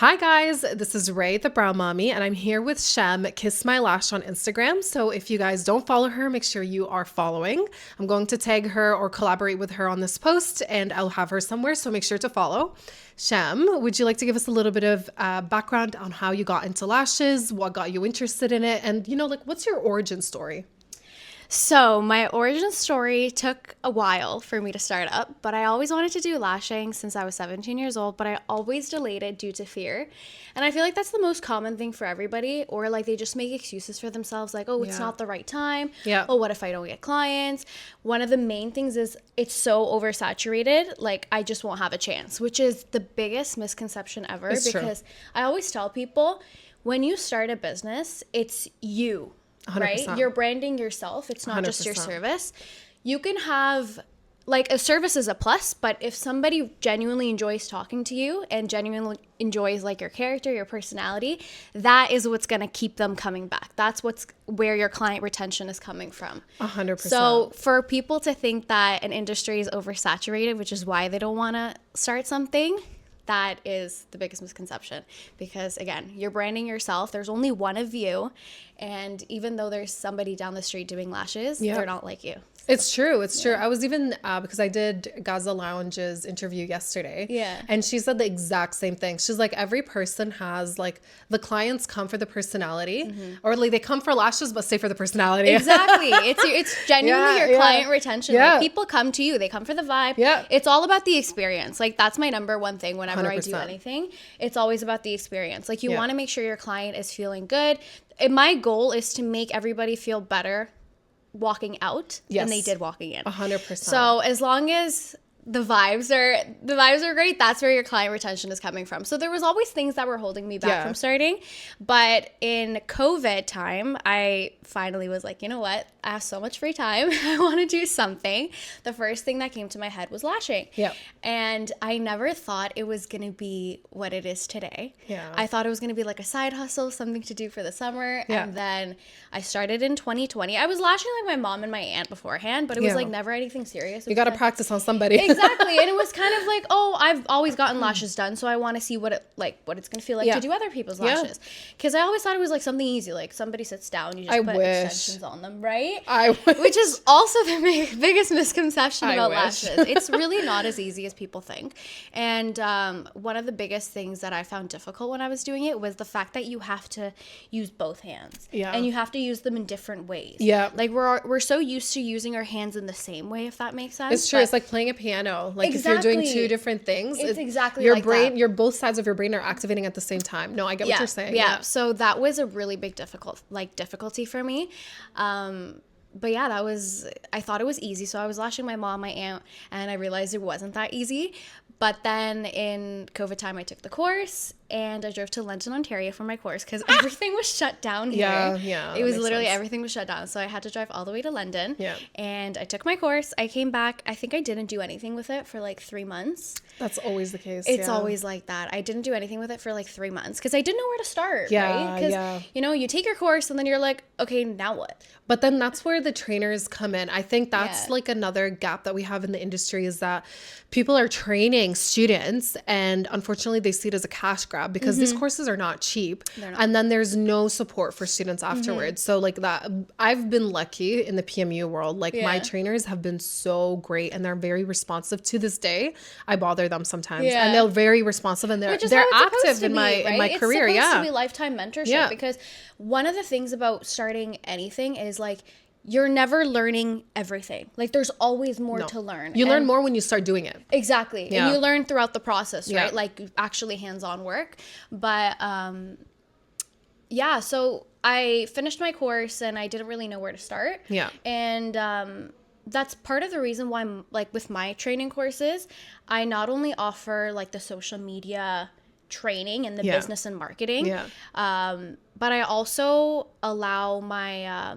Hi guys, this is Ray, the Brown Mommy, and I'm here with Shem, KissMyLash on Instagram. So if you guys don't follow her, make sure you are following. I'm going to tag her or collaborate with her on this post, and I'll have her somewhere, so make sure to follow. Shem, would you like to give us a little bit of background on how you got into lashes, what got you interested in it, and what's your origin story? So my origin story took a while for me to start up, but I always wanted to do lashing since I was 17 years old, but I always delayed it due to fear. And I feel like that's the most common thing for everybody, or like they just make excuses for themselves like, oh, it's not the right time. Yeah. Oh, what if I don't get clients? One of the main things is it's so oversaturated, like I just won't have a chance, which is the biggest misconception ever. It's true. Because I always tell people when you start a business, it's you. 100%. Right? You're branding yourself. It's not 100%. just your service. You can have, like, a service is a plus, but if somebody genuinely enjoys talking to you and genuinely enjoys, like, your character, your personality, that is what's going to keep them coming back. That's where your client retention is coming from. 100%. So for people to think that an industry is oversaturated, which is why they don't want to start something, that is the biggest misconception, because again, you're branding yourself. There's only one of you, and even though there's somebody down the street doing lashes, they're not like you. It's true. It's true. I was even, because I did Gaza Lounge's interview yesterday. Yeah. And she said the exact same thing. She's like, every person has, like, the clients come for the personality, or like they come for lashes, but stay for the personality. Exactly. It's genuinely your client retention. Yeah. Like, people come to you. They come for the vibe. Yeah. It's all about the experience. Like, that's my number one thing whenever 100%. I do anything. It's always about the experience. Like, you want to make sure your client is feeling good. And my goal is to make everybody feel better walking out than they did walking in. 100%. So as long as the vibes are great, that's where your client retention is coming from. So there was always things that were holding me back from starting. But in COVID time, I finally was like, you know what? I have so much free time. I want to do something. The first thing that came to my head was lashing. Yeah. And I never thought it was going to be what it is today. Yeah. I thought it was going to be like a side hustle, something to do for the summer. Yeah. And then I started in 2020. I was lashing like my mom and my aunt beforehand, but it was like never anything serious. You got to practice on somebody. Exactly. And it was kind of like, oh, I've always gotten lashes done, so I want to see what it's going to feel like to do other people's lashes. Because I always thought it was like something easy, like somebody sits down, you just put extensions on them, right? I wish. Which is also the biggest misconception about lashes. It's really not as easy as people think. And one of the biggest things that I found difficult when I was doing it was the fact that you have to use both hands. Yeah. And you have to use them in different ways. Yeah. Like we're so used to using our hands in the same way, if that makes sense. It's true. It's like playing a piano. Like if you're doing two different things, it's exactly your like brain, that. both sides of your brain are activating at the same time. No, I get what you're saying. Yeah. So that was a really big difficulty for me. But yeah, I thought it was easy. So I was lashing my mom, my aunt, and I realized it wasn't that easy. But then in COVID time, I took the course and I drove to London, Ontario for my course because everything was shut down here. Yeah. It was literally everything was shut down. So I had to drive all the way to London. Yeah. And I took my course. I came back. I think I didn't do anything with it for like 3 months. That's always the case. It's always like that. I didn't do anything with it for like 3 months because I didn't know where to start. Right? Because, you take your course and then you're like, okay, now what? But then that's where the trainers come in. I think that's like another gap that we have in the industry is that people are training students and unfortunately they see it as a cash grab because these courses are not cheap. And then there's no support for students afterwards. So like that, I've been lucky in the PMU world. Like my trainers have been so great and they're very responsive to this day. I bother them sometimes and they're very responsive and they're active in my career. It's supposed to be lifetime mentorship because one of the things about starting anything is like you're never learning everything. Like there's always more to learn. You learn more when you start doing it. Exactly. And you learn throughout the process, right? Like actually hands-on work. But so I finished my course and I didn't really know where to start. Yeah. And that's part of the reason why I'm like with my training courses, I not only offer like the social media training and the business and marketing, but I also allow my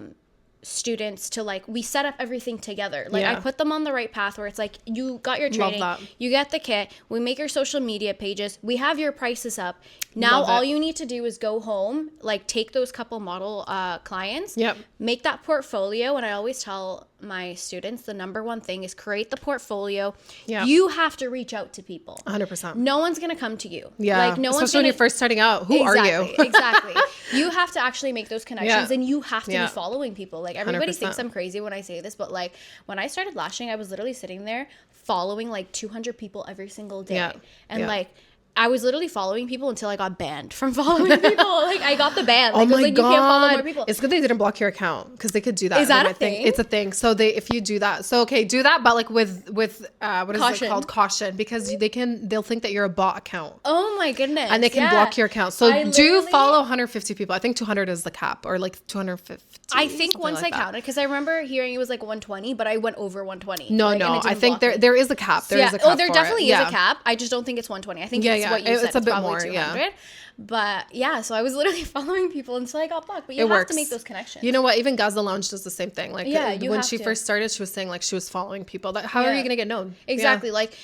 students to like, we set up everything together. Like I put them on the right path where it's like, you got your training, you get the kit, we make your social media pages, we have your prices up. Now all you need to do is go home, like take those couple model clients, make that portfolio. And I always tell my students, the number one thing is create the portfolio. Yeah. You have to reach out to people. 100%. No one's going to come to you. Yeah. Like, no one's especially when you're first starting out. Who are you? Exactly. You have to actually make those connections, and you have to be following people. Like, everybody 100%. thinks I'm crazy when I say this, but like, when I started lashing, I was literally sitting there following like 200 people every single day. And like, I was literally following people until I got banned from following people. Like, I got the ban. Like, oh my like, God. You can't follow more people. It's good they didn't block your account, because they could do that. Is that a thing? It's a thing. So if you do that, so okay, do that, but like with what is Caution. it called? Caution, because they'll think that you're a bot account. Oh my goodness. And they can block your account. So do follow 150 people. I think 200 is the cap, or like 250. I think once like I counted, because I remember hearing it was like 120, but I went over 120. No, I think there is a cap. There is a cap. Oh, there definitely is a cap. I just don't think it's 120. I think it's what you said. It's a bit probably more, 200. But yeah, so I was literally following people until I got blocked. But you have to make those connections. You know what? Even Gaza Lounge does the same thing. Like, when she first started, she was saying like she was following people. How are you going to get known? Exactly. Like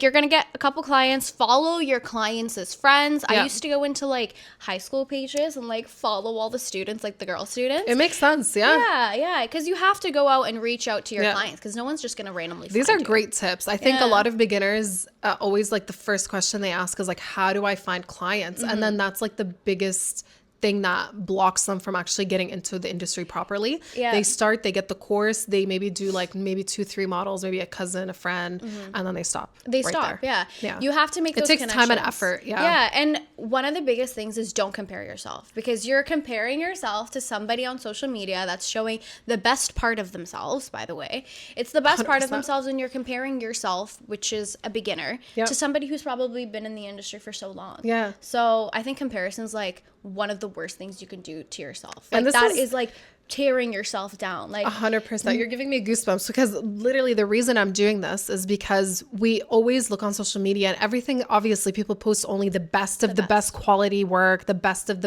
you're going to get a couple clients. Follow your clients as friends. I used to go into like high school pages and like follow all the students, like the girl students. It makes sense. Yeah. Because you have to go out and reach out to your clients, because no one's just going to randomly These are great tips. I think a lot of beginners always like the first question they ask is like, how do I find clients? And then that's like the biggest thing that blocks them from actually getting into the industry properly. They get the course, they maybe do like maybe 2-3 models, maybe a cousin, a friend, and then they stop. Yeah. You have to make those connections. It takes time and effort. Yeah. And one of the biggest things is don't compare yourself, because you're comparing yourself to somebody on social media that's showing the best part of themselves, by the way. It's the best 100%. Part of themselves, and you're comparing yourself, which is a beginner, to somebody who's probably been in the industry for so long. Yeah. So I think comparison's like one of the worst things you can do to yourself. Like, and that is like tearing yourself down. Like 100%. You're giving me goosebumps, because literally the reason I'm doing this is because we always look on social media and everything. Obviously people post only the best of the best quality work, the best of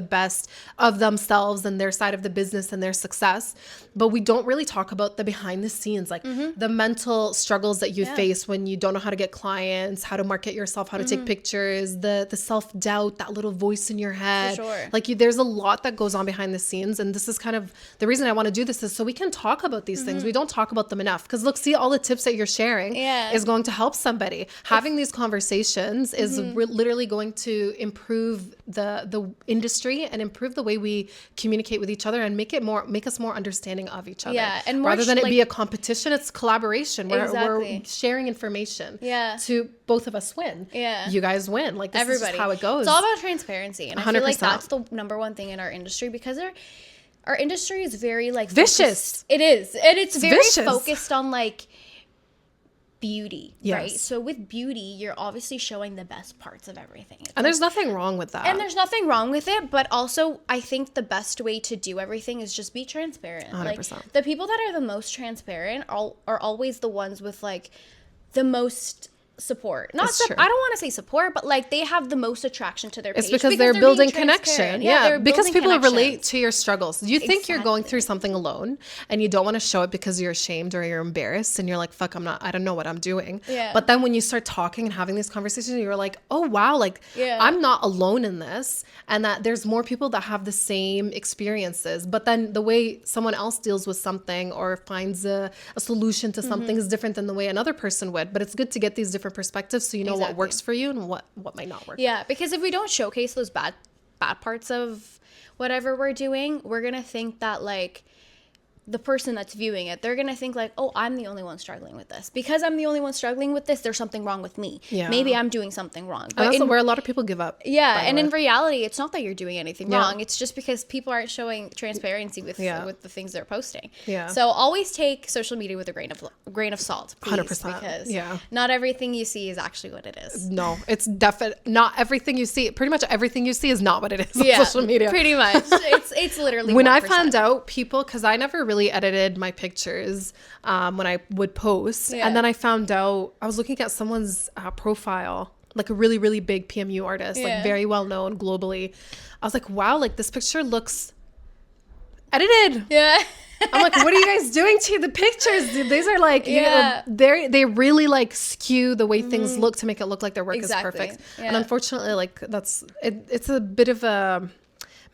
themselves and their side of the business and their success. But we don't really talk about the behind the scenes, like the mental struggles that you face when you don't know how to get clients, how to market yourself, how to take pictures, the self-doubt, that little voice in your head. For sure. Like there's a lot that goes on behind the scenes. And this is kind of the reason I want to do this, is so we can talk about these things. We don't talk about them enough, because look, see, all the tips that you're sharing is going to help somebody. Having these conversations is literally going to improve the industry and improve the way we communicate with each other, and make us more understanding of each other. And rather than it be a competition, it's collaboration where we're sharing information to both of us win. You guys win. Like, this is how it goes. It's all about transparency, and 100%. I feel like that's the number one thing in our industry, because our industry is very like vicious. It is, and it's very vicious. Focused on like beauty, right? So with beauty, you're obviously showing the best parts of everything. And there's nothing wrong with that. And there's nothing wrong with it, but also I think the best way to do everything is just be transparent. 100%. Like, the people that are the most transparent are always the ones with like the most support. I don't want to say support, but like they have the most attraction to their page. It's because they're building connection. Because people relate to your struggles. You think you're going through something alone and you don't want to show it because you're ashamed or you're embarrassed, and you're like, fuck, I don't know what I'm doing. But then when you start talking and having these conversations, you're like, oh wow, like I'm not alone in this, and that there's more people that have the same experiences. But then the way someone else deals with something or finds a solution to something is different than the way another person would. But it's good to get these different perspectives, so you know what works for you and what might not work. Because if we don't showcase those bad parts of whatever we're doing, we're gonna think that like the person that's viewing it, they're gonna think like, oh, I'm the only one struggling with this. Because I'm the only one struggling with this, there's something wrong with me. Maybe I'm doing something wrong. But that's where a lot of people give up. And in reality, it's not that you're doing anything wrong. It's just because people aren't showing transparency with the things they're posting. So always take social media with a grain of salt, please, 100%. Because not everything you see is actually what it is. No, it's not everything you see. Pretty much everything you see is not what it is on social media. Pretty much. It's literally when 1%. I found out people, because I never really edited my pictures when I would post, and then I found out, I was looking at someone's profile, like a really, really big PMU artist, like very well known globally. I was like, wow, like this picture looks edited. I'm like, what are you guys doing to the pictures? These are like, they really like skew the way things look to make it look like their work is perfect. And unfortunately, like it's a bit of a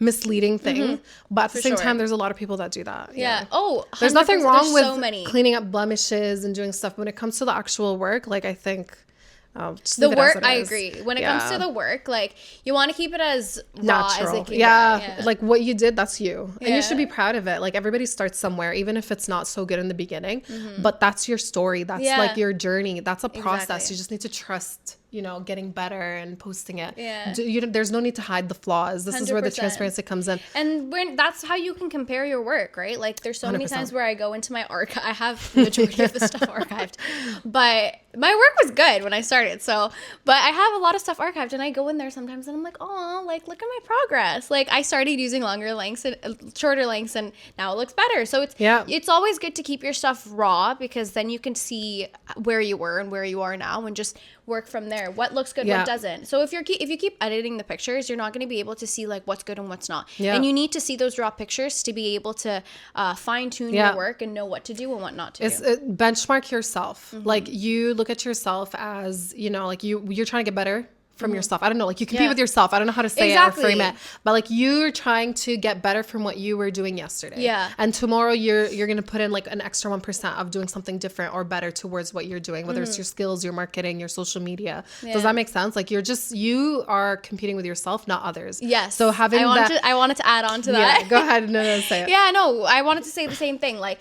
misleading thing. But at the same time, there's a lot of people that do that. Yeah. Oh, there's nothing wrong with so many. cleaning up blemishes and doing stuff. When it comes to the actual work, like, I think the work, I agree. When it comes to the work, like, you want to keep it as raw natural as it can get. Like, what you did, that's you. And you should be proud of it. Like, everybody starts somewhere, even if it's not so good in the beginning. But that's your story. That's like your journey. That's a process. You just need to trust, you know, getting better and posting it. There's no need to hide the flaws. This 100%. Is where the transparency comes in. And that's how you can compare your work, right? Like, there's so 100%. Many times where I go into my archive. I have the majority of the stuff archived. But my work was good when I started. So, but I have a lot of stuff archived, and I go in there sometimes and I'm like, oh, like, look at my progress. Like, I started using longer lengths and shorter lengths, and now it looks better. So it's always good to keep your stuff raw, because then you can see where you were and where you are now, and just work from there. What looks good, what doesn't. So if you keep editing the pictures, you're not going to be able to see like what's good and what's not. And you need to see those raw pictures to be able to fine tune your work and know what to do and what not to do. Benchmark yourself. Like, you look at yourself as, you know, like you're trying to get better from yourself. I don't know, like, you compete with yourself. I don't know how to say it or frame it, but like, you're trying to get better from what you were doing yesterday. And tomorrow you're going to put in like an extra 1% of doing something different or better towards what you're doing, whether it's your skills, your marketing, your social media. Does that make sense? Like, you are competing with yourself, not others. Yes. So having I wanted to add on to that. Go ahead. No, say it. I wanted to say the same thing. Like,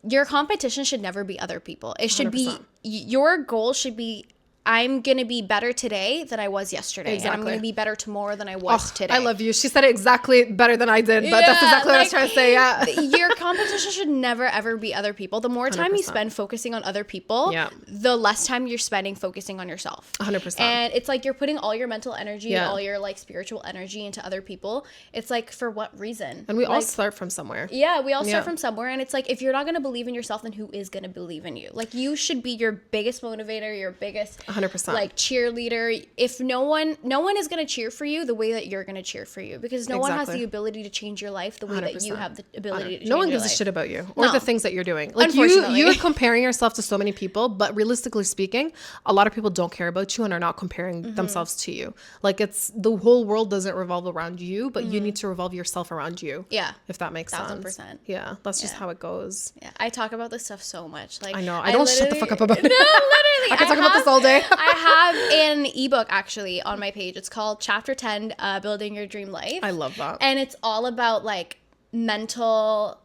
your competition should never be other people. It should 100%. Be, your goal should be, I'm going to be better today than I was yesterday. Exactly. And I'm going to be better tomorrow than I was today. I love you. She said it exactly better than I did, but that's exactly what I was trying to say. Your competition should never, ever be other people. The more time 100%. You spend focusing on other people, the less time you're spending focusing on yourself. 100%. And it's like you're putting all your mental energy, all your like spiritual energy into other people. It's like, for what reason? And we all start from somewhere. Yeah, we all start from somewhere. And it's like, if you're not going to believe in yourself, then who is going to believe in you? Like, you should be your biggest motivator, your biggest 100%. like cheerleader. If no one is going to cheer for you the way that you're going to cheer for you, because no one has the ability to change your life the way 100%. That you have the ability to change no one gives a shit about you or the things that you're doing. Like, you're comparing yourself to so many people, but realistically speaking, a lot of people don't care about you and are not comparing themselves to you. Like, it's the whole world doesn't revolve around you, but you need to revolve yourself around you. Yeah. If that makes 1,000%. sense. Yeah. That's just how it goes. Yeah. I talk about this stuff so much. Like, I know. I don't shut the fuck up about it. No, literally. I can talk about this all day. I have an ebook actually on my page. It's called Chapter 10, Building Your Dream Life. I love that. And it's all about like mental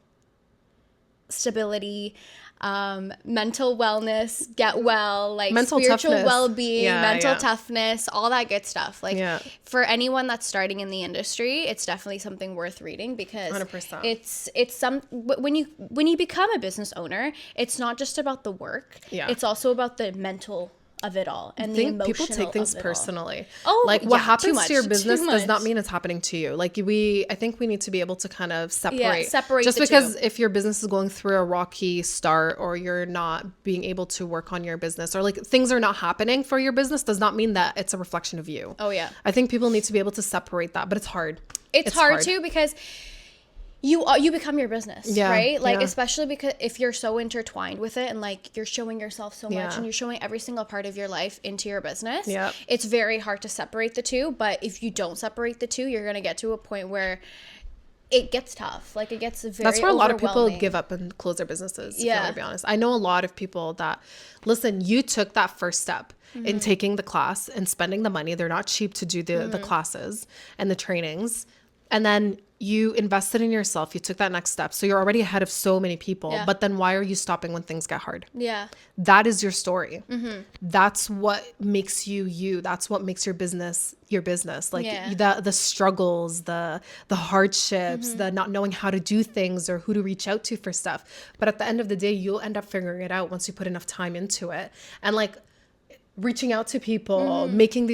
stability, mental wellness, get well, like mental spiritual toughness. Well-being, mental toughness, all that good stuff. Like for anyone that's starting in the industry, it's definitely something worth reading, because 100%. it's some when you become a business owner, it's not just about the work. It's also about the mental of it all, and the emotional. People take things personally. Like, what happens to your business does not mean it's happening to you. Like, I think we need to be able to kind of separate just because if your business is going through a rocky start, or you're not being able to work on your business, or like things are not happening for your business, does not mean that it's a reflection of you. I think people need to be able to separate that, but it's hard. It's hard too, because you become your business, right? Like, especially because if you're so intertwined with it, and like you're showing yourself so much, and you're showing every single part of your life into your business, it's very hard to separate the two. But if you don't separate the two, you're going to get to a point where it gets tough. Like, it gets very That's where a lot of people give up and close their businesses, if you want to be honest. I know a lot of people that, listen, you took that first step in taking the class and spending the money. They're not cheap to do the classes and the trainings. And then you invested in yourself. You took that next step. So you're already ahead of so many people. But then why are you stopping when things get hard? That is your story. That's what makes you you. That's what makes your business your business. Like the struggles, the hardships, the not knowing how to do things or who to reach out to for stuff. But at the end of the day, you'll end up figuring it out once you put enough time into it. And like, reaching out to people, building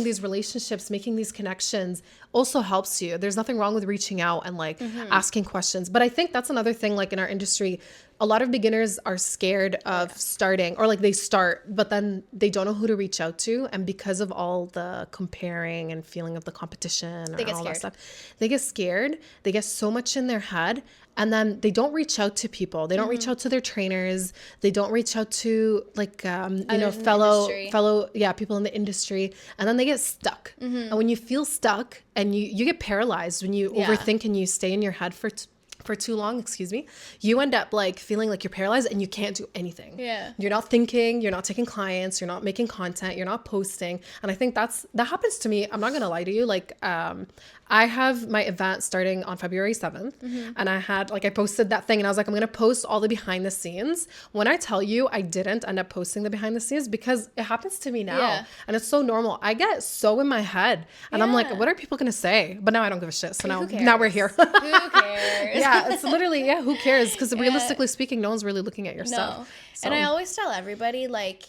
these relationships, making these connections also helps you. There's nothing wrong with reaching out and like asking questions. But I think that's another thing, like in our industry, a lot of beginners are scared of starting, or like they start, but then they don't know who to reach out to. And because of all the comparing and feeling of the competition and all that stuff, they get scared. They get so much in their head. And then they don't reach out to people. They don't reach out to their trainers. They don't reach out to like, fellow people in the industry. And then they get stuck. And when you feel stuck and you get paralyzed, when you overthink and you stay in your head for too long, you end up like feeling like you're paralyzed and you can't do anything. Yeah. You're not thinking, you're not taking clients, you're not making content, you're not posting. And I think that happens to me. I'm not going to lie to you. Like, I have my event starting on February 7th. And I posted that thing and I was like, I'm going to post all the behind the scenes. When I tell you I didn't end up posting the behind the scenes because it happens to me now. Yeah. And it's so normal. I get so in my head and I'm like, what are people going to say? But now I don't give a shit. So now we're here. Who cares? Yeah, it's literally, who cares? Because realistically speaking, no one's really looking at your stuff. So. And I always tell everybody, like,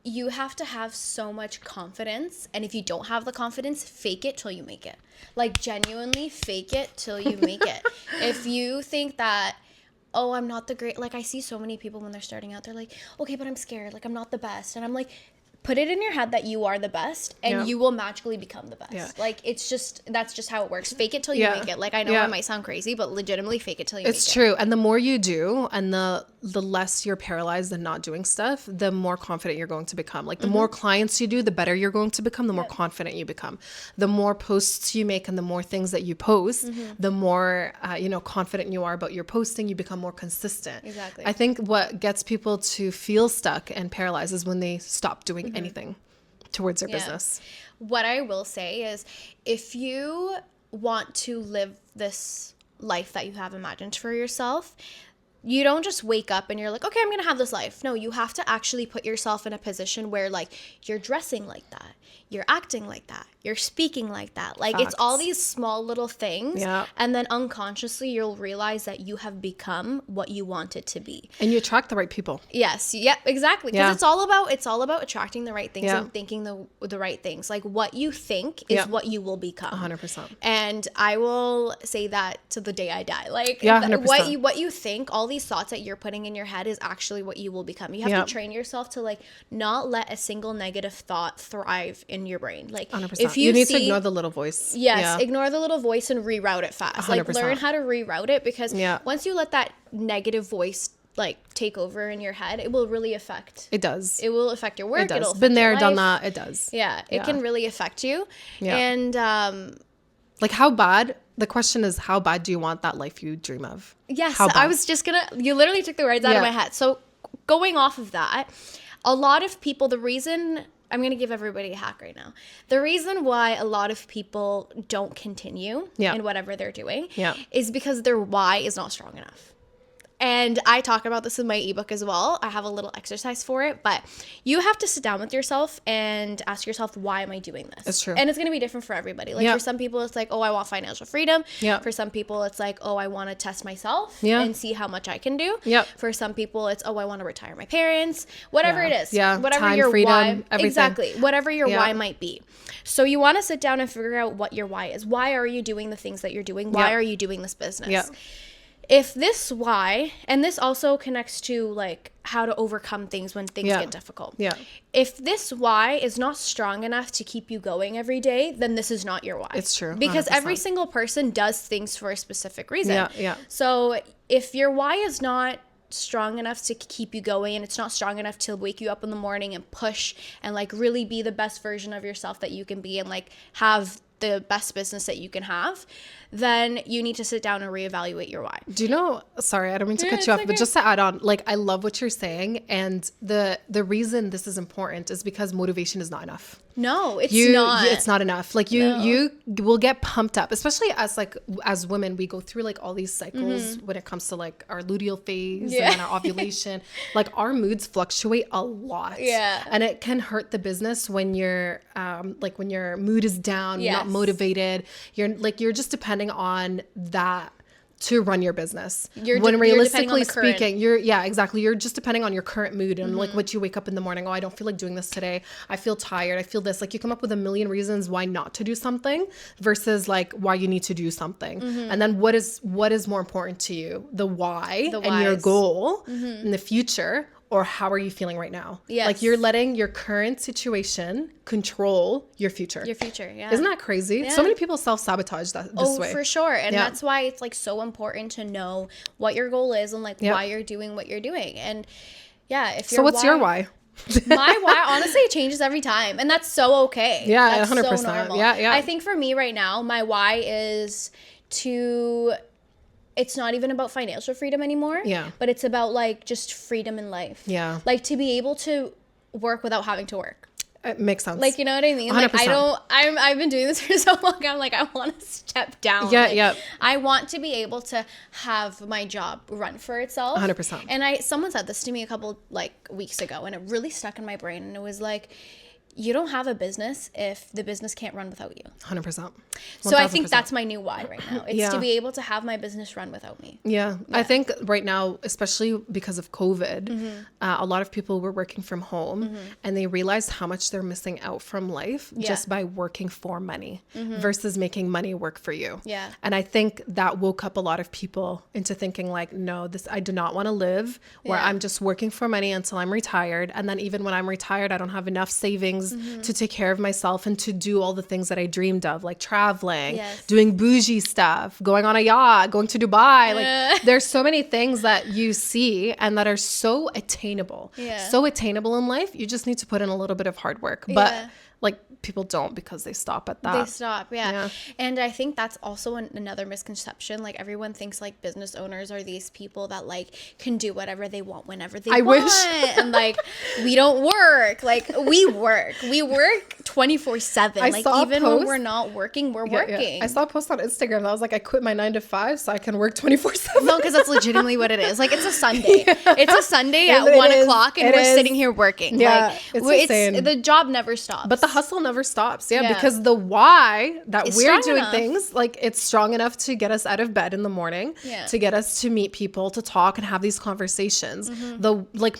you have to have so much confidence. And if you don't have the confidence, fake it till you make it. Like, genuinely fake it till you make it. If you think that, oh, I'm not the great, like, I see so many people when they're starting out, they're like, okay, but I'm scared. Like, I'm not the best. And I'm like, put it in your head that you are the best and you will magically become the best. Yeah. Like, that's just how it works. Fake it till you make it. Like, I know it might sound crazy, but legitimately fake it till you make it. It's true. And the more you do and the less you're paralyzed and not doing stuff, the more confident you're going to become. Like, the more clients you do, the better you're going to become, the more confident you become. The more posts you make and the more things that you post, the more, confident you are about your posting, you become more consistent. Exactly. I think what gets people to feel stuck and paralyzed is when they stop doing anything towards their business. What I will say is, if you want to live this life that you have imagined for yourself, you don't just wake up and you're like, okay, I'm going to have this life. No, you have to actually put yourself in a position where, like, you're dressing like that. You're acting like that. You're speaking like that. Like, it's all these small little things. Yeah. And then unconsciously you'll realize that you have become what you wanted to be. And you attract the right people. Yes. Yep. Exactly. Because it's all about attracting the right things and thinking the right things. Like, what you think is what you will become. 100%. And I will say that to the day I die. Like, 100%. What you think, all these thoughts that you're putting in your head is actually what you will become. You have to train yourself to, like, not let a single negative thought thrive in your brain. Like, 100%. if you need to ignore the little voice. Yes, ignore the little voice and reroute it fast. 100%. Like, learn how to reroute it, because once you let that negative voice, like, take over in your head, it will really affect. It does. It will affect your work. It does. It'll affect Been there, your done life. that. It does. Yeah, it can really affect you. Yeah. And like, how bad? The question is, how bad do you want that life you dream of? Yes, I was just you literally took the words out of my head. So going off of that, a lot of people, the reason, I'm going to give everybody a hack right now. The reason why a lot of people don't continue in whatever they're doing is because their why is not strong enough. And I talk about this in my ebook as well. I have a little exercise for it, but you have to sit down with yourself and ask yourself, why am I doing this? It's true. And it's going to be different for everybody. Like, for some people, it's like, oh, I want financial freedom. For some people, it's like, oh, I want to test myself and see how much I can do. For some people, it's, oh, I want to retire my parents. Whatever it is. Whatever time, your freedom, why. Everything. Exactly. Whatever your why might be. So you want to sit down and figure out what your why is. Why are you doing the things that you're doing? Why are you doing this business? If this why, and this also connects to, like, how to overcome things when things get difficult. If this why is not strong enough to keep you going every day, then this is not your why. It's true. 100%. Because every single person does things for a specific reason. So if your why is not strong enough to keep you going, and it's not strong enough to wake you up in the morning and push and, like, really be the best version of yourself that you can be, and, like, have the best business that you can have, then you need to sit down and reevaluate your why. Do you know, sorry, I don't mean to cut you off, but just to add on, like, I love what you're saying. And the reason this is important is because motivation is not enough. No, it's not. It's not enough. Like, you will get pumped up, especially as women, we go through, like, all these cycles when it comes to, like, our luteal phase and then our ovulation. Like, our moods fluctuate a lot. And it can hurt the business when you're, like, when your mood is down, you're not motivated. You're just depending on that to run your business. When realistically speaking, exactly. You're just depending on your current mood and like what you wake up in the morning. Oh, I don't feel like doing this today. I feel tired. I feel this. Like you come up with a million reasons why not to do something versus like why you need to do something. And then what is more important to you? The why and your goal in the future, or how are you feeling right now? Yes. Like you're letting your current situation control your future. Your future, yeah. Isn't that crazy? Yeah. So many people self-sabotage this way. Oh, for sure. And that's why it's like so important to know what your goal is and like why you're doing what you're doing. And if you're what's your why? My why, honestly, it changes every time. And that's so okay. Yeah, that's 100%. So normal. Yeah. I think for me right now, my why is it's not even about financial freedom anymore. Yeah. But it's about like just freedom in life. Yeah. Like to be able to work without having to work. It makes sense. Like, you know what I mean? 100%. Like I've been doing this for so long. I'm like, I want to step down. Yeah. Like, I want to be able to have my job run for itself. 100%. And someone said this to me a couple like weeks ago and it really stuck in my brain. And it was like, you don't have a business if the business can't run without you. 100%. So I think that's my new why right now. It's to be able to have my business run without me. Yeah. I think right now, especially because of COVID, a lot of people were working from home and they realized how much they're missing out from life just by working for money versus making money work for you. Yeah. And I think that woke up a lot of people into thinking like, no, I do not want to live where I'm just working for money until I'm retired. And then even when I'm retired, I don't have enough savings to take care of myself and to do all the things that I dreamed of, like traveling, doing bougie stuff, going on a yacht, going to Dubai. Like there's so many things that you see and that are so attainable in life. You just need to put in a little bit of hard work. But like people don't because they stop at that. They stop, yeah. And I think that's also another misconception. Like everyone thinks like business owners are these people that like can do whatever they want whenever they want. Wish. And like we don't work. Like we work 24/7. Like even when we're not working, we're working. Yeah. I saw a post on Instagram that was like, I quit my 9 to 5 so I can work 24/7. No, because that's legitimately what it is. Like it's a Sunday. It's a Sunday at 1:00 and we're sitting here working. Yeah, like it's the job never stops. But the hustle never stops. Because the why that we're doing things, like it's strong enough to get us out of bed in the morning, to get us to meet people, to talk and have these conversations.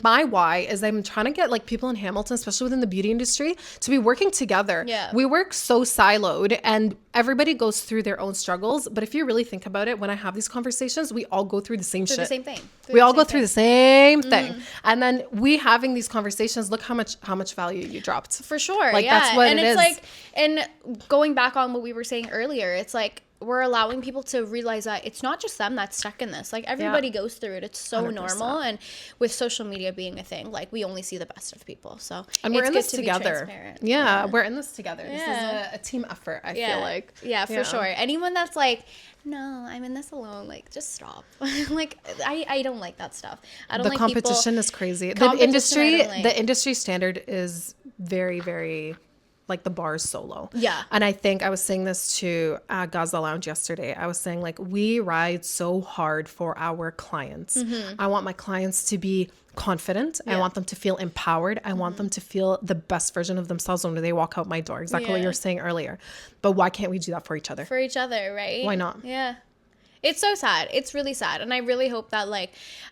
My why is I'm trying to get like people in Hamilton, especially within the beauty industry, to be working together. We work so siloed and everybody goes through their own struggles. But if you really think about it, when I have these conversations, we all go through the same shit. The same thing. We all go through the same thing. And then we having these conversations, look how much value you dropped. For sure. Like that's what and it it's is. Like, and going back on what we were saying earlier, it's like we're allowing people to realize that it's not just them that's stuck in this. Like everybody goes through it. It's so 100%. Normal. And with social media being a thing, like we only see the best of people. So and we're in this together. Yeah, we're in this together. This is a team effort, I feel like. Yeah, for sure. Anyone that's like, no, I'm in this alone, like just stop. Like I don't like that stuff. I don't like people. The competition is crazy. The industry standard is very, very, like the bar is so low. Yeah. And I think I was saying this to Gaza Lounge yesterday. I was saying like, we ride so hard for our clients. I want my clients to be confident. I want them to feel empowered. I want them to feel the best version of themselves when they walk out my door. Exactly what you were saying earlier. But why can't we do that for each other? For each other, right? Why not? Yeah. It's so sad. It's really sad. And I really hope that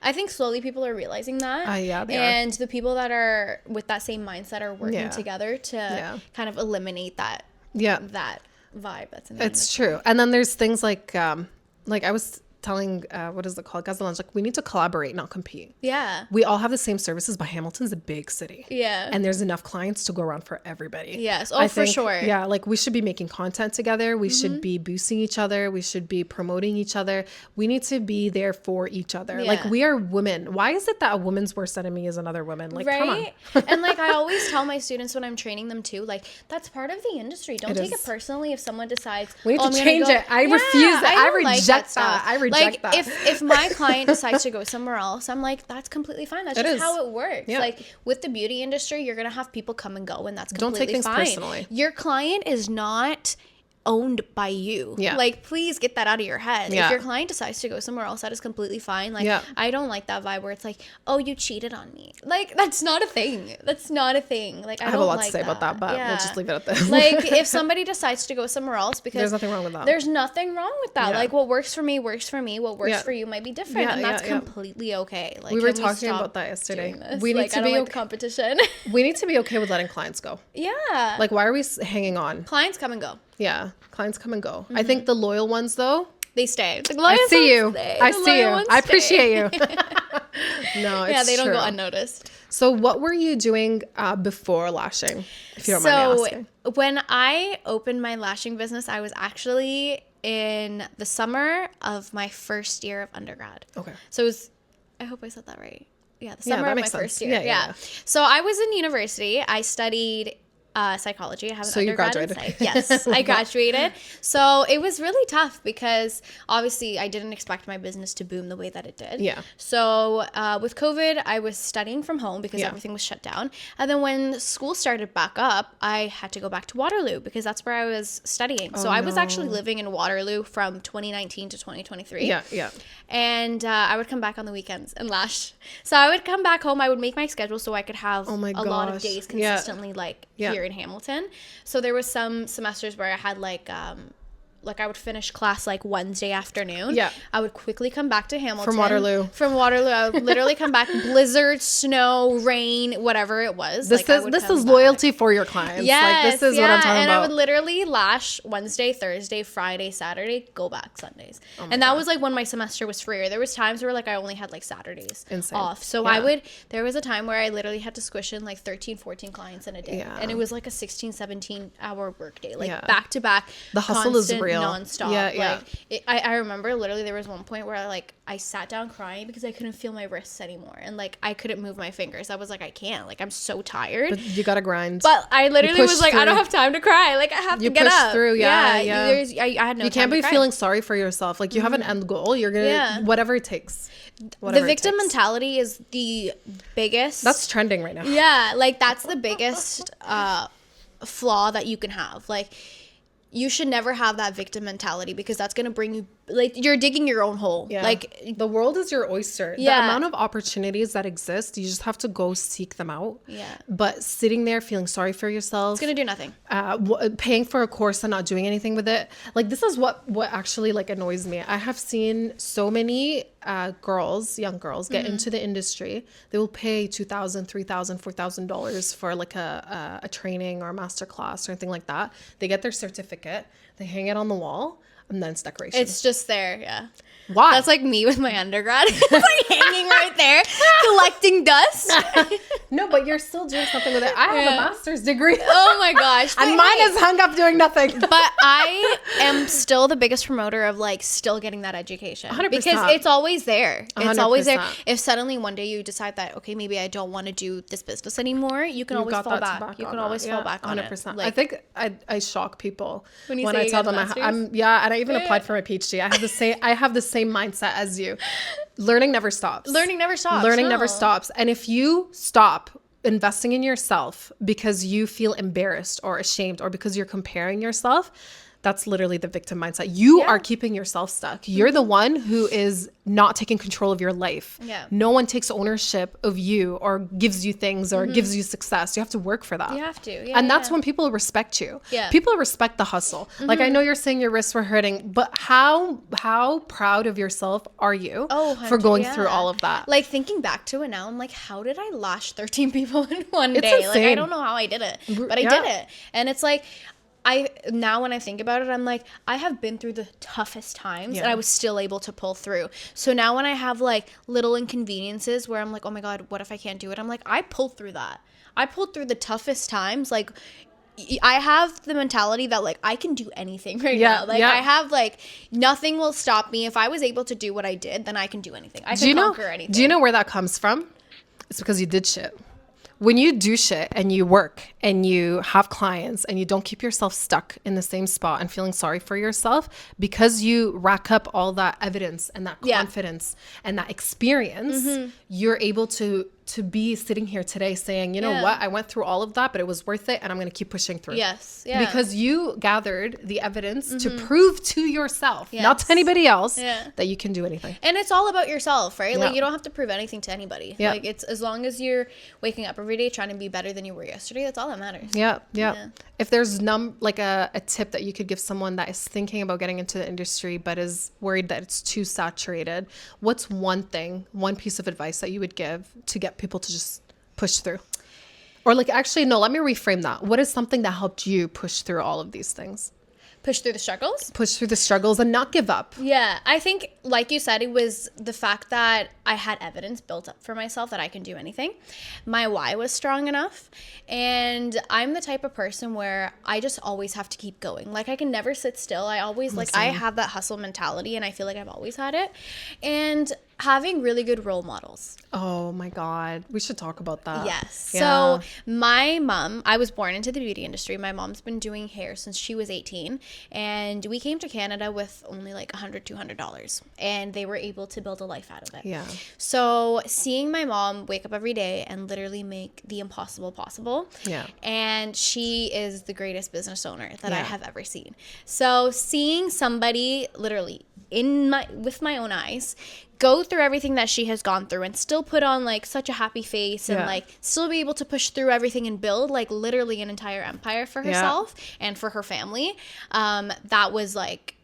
I think slowly people are realizing that. Yeah, they are. And the people that are with that same mindset are working together to kind of eliminate that vibe that's in the It's true. And then there's things like I was telling, what is it called? Gaza Lounge, like we need to collaborate, not compete. Yeah. We all have the same services, but Hamilton's a big city. Yeah. And there's enough clients to go around for everybody. Yes. Oh, for sure. Yeah. Like we should be making content together. We should be boosting each other. We should be promoting each other. We need to be there for each other. Yeah. Like we are women. Why is it that a woman's worst enemy is another woman? Like, come on. And like I always tell my students when I'm training them too, like that's part of the industry. Don't take it personally if someone decides we need to change it. I refuse it. I reject that. I reject that. If my client decides to go somewhere else, I'm like, that's completely fine. That's just how it works. Yeah. Like with the beauty industry, you're gonna have people come and go, and that's completely fine. Don't take things personally. Your client is not owned by you. Yeah. Like, please get that out of your head. Yeah. If your client decides to go somewhere else, that is completely fine. Like, I don't like that vibe where it's like, oh, you cheated on me. Like, that's not a thing. That's not a thing. Like, I have a lot to say about that, but we'll just leave it at this. Like, if somebody decides to go somewhere else, because there's nothing wrong with that. There's nothing wrong with that. Like, what works for me works for me. What works for you might be different, and that's completely okay. Like, we were talking about that yesterday. We need to be like competition. We need to be okay with letting clients go. Yeah. Like, why are we hanging on? Clients come and go. Yeah, clients come and go. I think the loyal ones, though, they stay. I see you. I see you. I appreciate you. No, it's they don't true. go unnoticed. So what were you doing before lashing, if you don't mind me asking? When I opened my lashing business, I was actually in the summer of my first year of undergrad. Okay. So it was, I hope I said that right. Yeah, the summer of my first year. Yeah. So I was in university. I studied psychology. I have an undergrad in psych. Yes, I graduated. So it was really tough because obviously I didn't expect my business to boom the way that it did. Yeah. So with COVID, I was studying from home because everything was shut down. And then when school started back up, I had to go back to Waterloo because that's where I was studying. So I was actually living in Waterloo from 2019 to 2023. Yeah, yeah. And I would come back on the weekends and lash. So I would come back home. I would make my schedule so I could have a lot of days consistently here in Hamilton. So there was some semesters where I had like I would finish class like Wednesday afternoon. Yeah. I would quickly come back to Hamilton. From Waterloo. I would literally come back. Blizzard, snow, rain, whatever it was. This is loyalty for your clients. Yes, like, this is what I'm talking about. And I would literally lash Wednesday, Thursday, Friday, Saturday, go back Sundays. And that was like when my semester was freer. There was times where like I only had like Saturdays off. So there was a time where I literally had to squish in like 13, 14 clients in a day. Yeah. And it was like a 16, 17 hour work day. Like back to back. The hustle is real. Nonstop. I remember literally there was one point where I sat down crying because I couldn't feel my wrists anymore and like I couldn't move my fingers. I was like, I can't, like I'm so tired. But you gotta grind. But I literally was like, I don't have time to cry. Like I have to get up. Through. I had no. You can't be feeling sorry for yourself. Like you have an end goal. You're gonna whatever it takes. The victim mentality is the biggest. That's trending right now. Yeah, like that's the biggest flaw that you can have. Like you should never have that victim mentality because that's going to bring you, like, you're digging your own hole. Yeah. Like, the world is your oyster. Yeah. The amount of opportunities that exist, you just have to go seek them out. Yeah. But sitting there feeling sorry for yourself. It's going to do nothing. Paying for a course and not doing anything with it. Like, this is what actually, like, annoys me. I have seen so many young girls get into the industry. They will pay $2,000, $3,000, $4,000 for, like, a training or a master class or anything like that. They get their certificate. They hang it on the wall. And then it's decoration. It's just there, yeah. Why? That's like me with my undergrad. It's like hanging right there, collecting dust. No, but you're still doing something with it. I have a master's degree. Oh my gosh. And mine is hung up doing nothing. But I am still the biggest promoter of like still getting that education. 100%. Because it's always there. It's 100%. Always there. If suddenly one day you decide that, okay, maybe I don't want to do this business anymore, you can always fall back. You can always fall back on 100%. Like, I think I shock people when I tell them and I even applied for my PhD. I have the same mindset as you. Learning never stops. Learning never stops. And if you stop investing in yourself because you feel embarrassed or ashamed or because you're comparing yourself, that's literally the victim mindset. You are keeping yourself stuck. You're the one who is not taking control of your life. Yeah. No one takes ownership of you or gives you things or gives you success. You have to work for that. You have to. Yeah, and that's when people respect you. Yeah. People respect the hustle. Like, I know you're saying your wrists were hurting, but how proud of yourself are you for going through all of that? Like, thinking back to it now, I'm like, how did I lash 13 people in one day? Insane. Like, I don't know how I did it, but I did it. And it's like, now when I think about it, I'm like, I have been through the toughest times and I was still able to pull through. So now when I have like little inconveniences where I'm like, oh my God, what if I can't do it? I'm like, I pulled through that. I pulled through the toughest times. Like, I have the mentality that like I can do anything now. Like I have like nothing will stop me. If I was able to do what I did, then I can do anything. I can conquer anything. Do you know where that comes from? It's because you did shit. When you do shit and you work and you have clients and you don't keep yourself stuck in the same spot and feeling sorry for yourself, because you rack up all that evidence and that confidence and that experience, you're able to to be sitting here today saying, you know what, I went through all of that, but it was worth it, and I'm going to keep pushing through. Yes. Yeah. Because you gathered the evidence to prove to yourself, not to anybody else, that you can do anything. And it's all about yourself, right? Like, you don't have to prove anything to anybody. Yeah. Like, it's as long as you're waking up every day trying to be better than you were yesterday, that's all that matters. Yeah. If there's a tip that you could give someone that is thinking about getting into the industry but is worried that it's too saturated, what's one piece of advice that you would give to get people to just push through? Or like, actually, no, let me reframe that. What is something that helped you push through all of these things? Push through the struggles? Push through the struggles and not give up. Yeah. I think, like you said, it was the fact that I had evidence built up for myself that I can do anything. My why was strong enough. And I'm the type of person where I just always have to keep going. Like, I can never sit still. I always, I have that hustle mentality, and I feel like I've always had it. And having really good role models. Oh my God. We should talk about that. Yes. Yeah. So my mom, I was born into the beauty industry. My mom's been doing hair since she was 18. And we came to Canada with only like $100, $200. And they were able to build a life out of it. Yeah. So seeing my mom wake up every day and literally make the impossible possible. Yeah. And she is the greatest business owner that I have ever seen. So seeing somebody literally with my own eyes go through everything that she has gone through and still put on like such a happy face and like still be able to push through everything and build like literally an entire empire for herself and for her family, that was like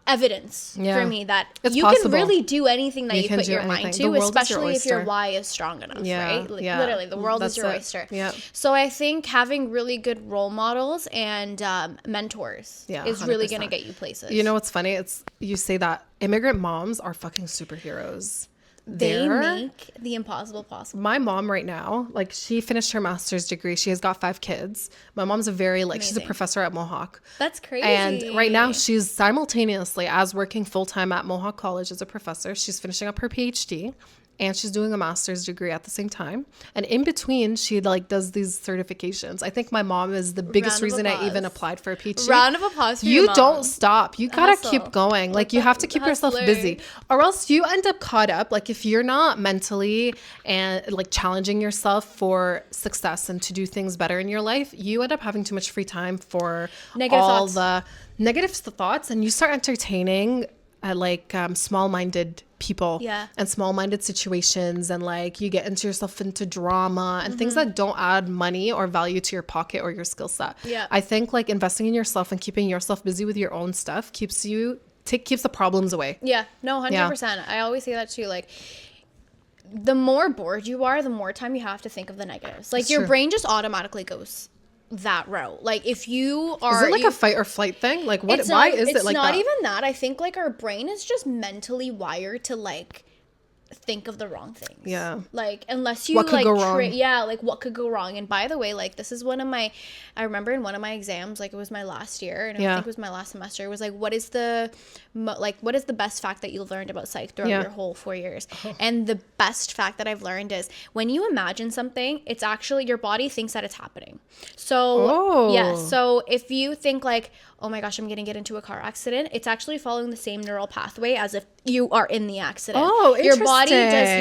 evidence for me that you can really do anything that you put your mind to, especially if your why is strong enough, right? Like, literally, the world is your oyster. Yeah. So I think having really good role models and mentors is really going to get you places. You know what's funny? You say that immigrant moms are fucking superheroes. They make the impossible possible. My mom right now, like, she finished her master's degree. She has got 5 kids. My mom's she's a professor at Mohawk. That's crazy. And right now she's simultaneously, as working full-time at Mohawk College as a professor, she's finishing up her PhD. And she's doing a master's degree at the same time. And in between, she like does these certifications. I think my mom is the biggest reason I even applied for a PhD. Round of applause for you don't stop. You gotta keep going. Like, you have to keep yourself busy, or else you end up caught up. Like, if you're not mentally and like challenging yourself for success and to do things better in your life, you end up having too much free time for the negative thoughts, and you start entertaining small-minded people and small-minded situations, and like you get yourself into drama and things that don't add money or value to your pocket or your skill set. I think like investing in yourself and keeping yourself busy with your own stuff keeps the problems away. 100%. I always say that too. Like, the more bored you are, the more time you have to think of the negatives. Like, your brain just automatically goes that route. Like, if you are, is it like a fight or flight thing? Like, what? Why is it like that? It's not even that. I think like our brain is just mentally wired to like think of the wrong things. Yeah. Like, unless you what could go wrong? Like what could go wrong? And by the way, like, this is I remember in one of my exams, like it was my last year, and I think it was my last semester. It was like, what is the best fact that you learned about psych throughout your whole 4 years? And the best fact that I've learned is when you imagine something, it's actually your body thinks that it's happening. So so if you think like, oh my gosh, I'm gonna get into a car accident, it's actually following the same neural pathway as if you are in the accident. Oh, interesting.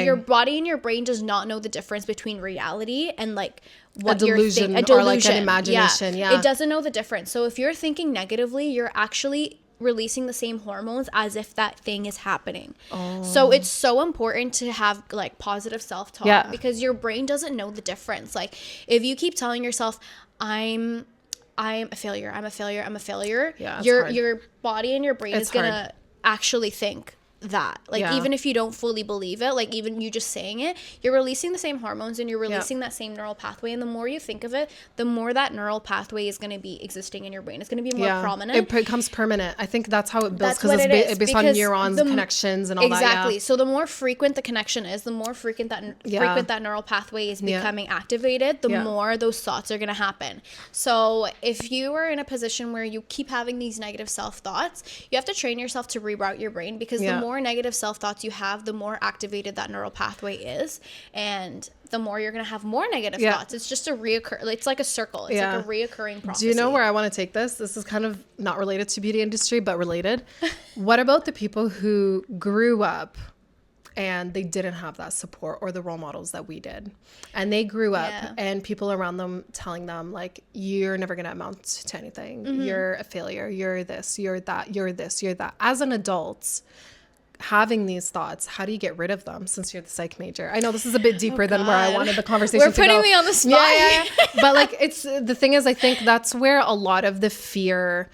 Your body and your brain does not know the difference between reality and like what you're thinking. A delusion or like an imagination. It doesn't know the difference. So if you're thinking negatively, you're actually releasing the same hormones as if that thing is happening. So it's so important to have like positive self-talk because your brain doesn't know the difference. Like, if you keep telling yourself, I'm a failure, your body and your brain is gonna actually think that. Like, even if you don't fully believe it, like even you just saying it, you're releasing the same hormones and you're releasing that same neural pathway. And the more you think of it, the more that neural pathway is going to be existing in your brain. It's going to be more prominent. It becomes permanent. I think that's how it builds, because it's based on neurons, connections, and all that. Exactly. So the more frequent the connection is, the more frequent that neural pathway is becoming activated, the more those thoughts are going to happen. So if you are in a position where you keep having these negative self-thoughts, you have to train yourself to reroute your brain, because the more negative self-thoughts you have, the more activated that neural pathway is, and the more you're going to have more negative thoughts. It's just it's like a circle. It's like a reoccurring process. Do you know where I want to take this? This is kind of not related to beauty industry, but related. What about the people who grew up and they didn't have that support or the role models that we did. And they grew up and people around them telling them like, you're never going to amount to anything. You're a failure. You're this, you're that, you're this, you're that. As an adult, having these thoughts, how do you get rid of them since you're the psych major? I know this is a bit deeper than where I wanted the conversation to go. We're putting me on the spot. Yeah. But like, it's the thing is, I think that's where a lot of the fear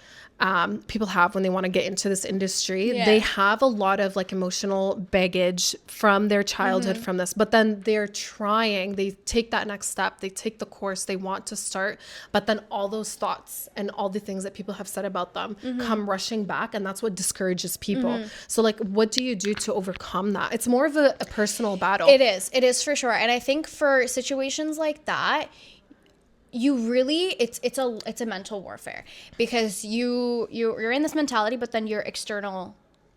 people have when they want to get into this industry. They have a lot of like emotional baggage from their childhood from this, but then they take that next step, they take the course, they want to start, but then all those thoughts and all the things that people have said about them come rushing back, and that's what discourages people. So like, what do you do to overcome that? It's more of a personal battle. It is for sure. And I think for situations like that, you really, it's a mental warfare, because you're in this mentality, but then your external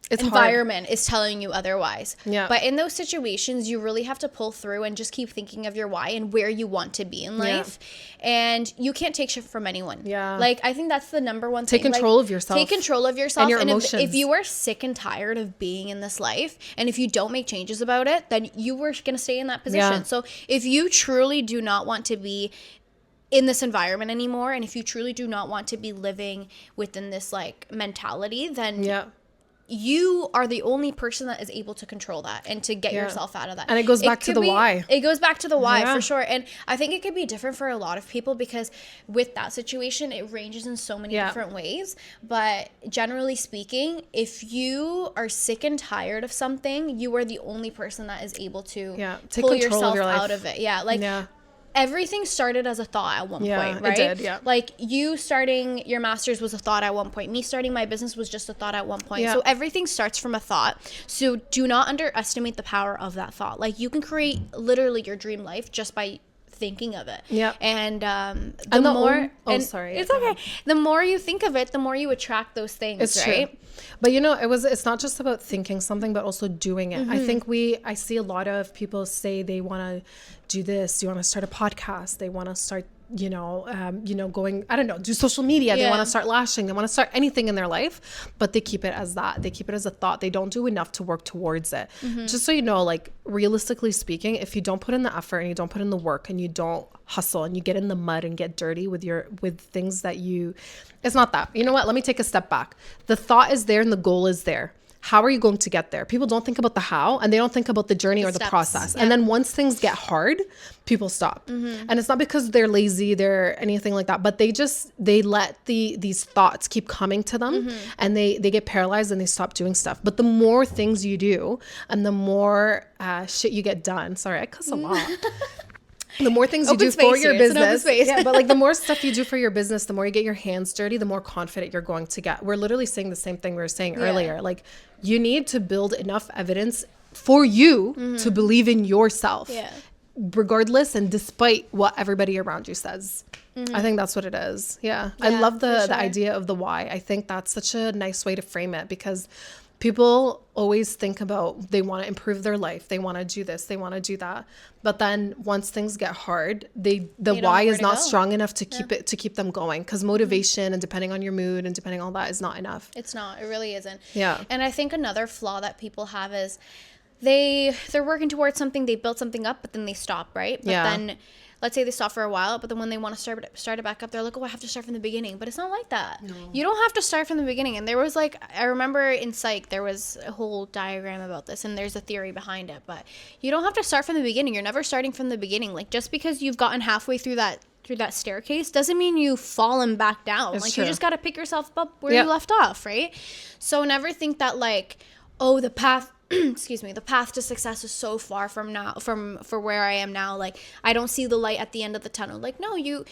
environment is telling you otherwise. But in those situations, you really have to pull through and just keep thinking of your why and where you want to be in life. And you can't take shit from anyone. Like, I think that's the number one thing. Take control of yourself. Take control of yourself. And your emotions. If you are sick and tired of being in this life, and if you don't make changes about it, then you were going to stay in that position. So if you truly do not want to be in this environment anymore, and if you truly do not want to be living within this like mentality, then you are the only person that is able to control that and to get yourself out of that. And it goes back to the why. It goes back to the why for sure. And I think it could be different for a lot of people, because with that situation, it ranges in so many different ways. But generally speaking, if you are sick and tired of something, you are the only person that is able to pull yourself out of it. Everything started as a thought at one point, right? It did, Like, you starting your master's was a thought at one point. Me starting my business was just a thought at one point. So everything starts from a thought. So do not underestimate the power of that thought. Like, you can create literally your dream life just by thinking of it. And the more it's okay. The more you think of it, the more you attract those things. It's right. True. But you know, it's not just about thinking something, but also doing it. I think I see a lot of people say they want to do this. You want to start a podcast. They want to start, going, I don't know, do social media. They want to start lashing. They want to start anything in their life, but they keep it as that. They keep it as a thought. They don't do enough to work towards it. Just so you know, like, realistically speaking, if you don't put in the effort and you don't put in the work and you don't hustle and you get in the mud and get dirty with things that it's not that. You know what? Let me take a step back. The thought is there and the goal is there. How are you going to get there? People don't think about the how, and they don't think about the journey or the process. And then once things get hard, people stop. And it's not because they're lazy, they're anything like that, but they let these thoughts keep coming to them, and they get paralyzed and they stop doing stuff. But the more things you do and the more shit you get done. Sorry, I cuss a lot. The more things you do for your business, but like the more stuff you do for your business, the more you get your hands dirty, the more confident you're going to get. We're literally saying the same thing we were saying earlier. Like, you need to build enough evidence for you to believe in yourself, regardless and despite what everybody around you says. I think that's what it is. I love the idea of the why. I think that's such a nice way to frame it, because people always think about, they want to improve their life, they want to do this, they want to do that, but then once things get hard, the why is not strong enough to keep them going, because motivation and depending on your mood and depending on that is not enough. It's not. It really isn't. And I think another flaw that people have is they're working towards something, they built something up, but then they stop, right? But then let's say they stop for a while, but then when they want to start it back up, they're like, oh, I have to start from the beginning. But it's not like that. No. You don't have to start from the beginning. And there was like, I remember in psych, there was a whole diagram about this, and there's a theory behind it. But you don't have to start from the beginning. You're never starting from the beginning. Like, just because you've gotten halfway through that staircase doesn't mean you've fallen back down. It's like, true. You just got to pick yourself up where you left off, right? So never think that like, oh, the path the path to success is so far from where I am now. Like, I don't see the light at the end of the tunnel. Like, no, you're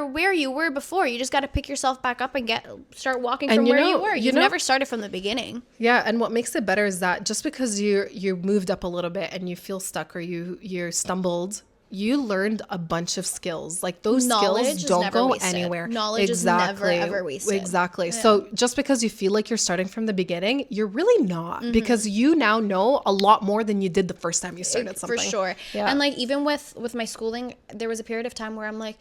where you were before. You just got to pick yourself back up and start walking from where you were. You've never started from the beginning. Yeah, and what makes it better is that just because you moved up a little bit and you feel stuck or you stumbled, you learned a bunch of skills. Like, those skills don't go anywhere. Knowledge is never ever wasted. Exactly. Yeah. So just because you feel like you're starting from the beginning, you're really not, because you now know a lot more than you did the first time you started something. For sure. Yeah. And like, even with my schooling, there was a period of time where I'm like,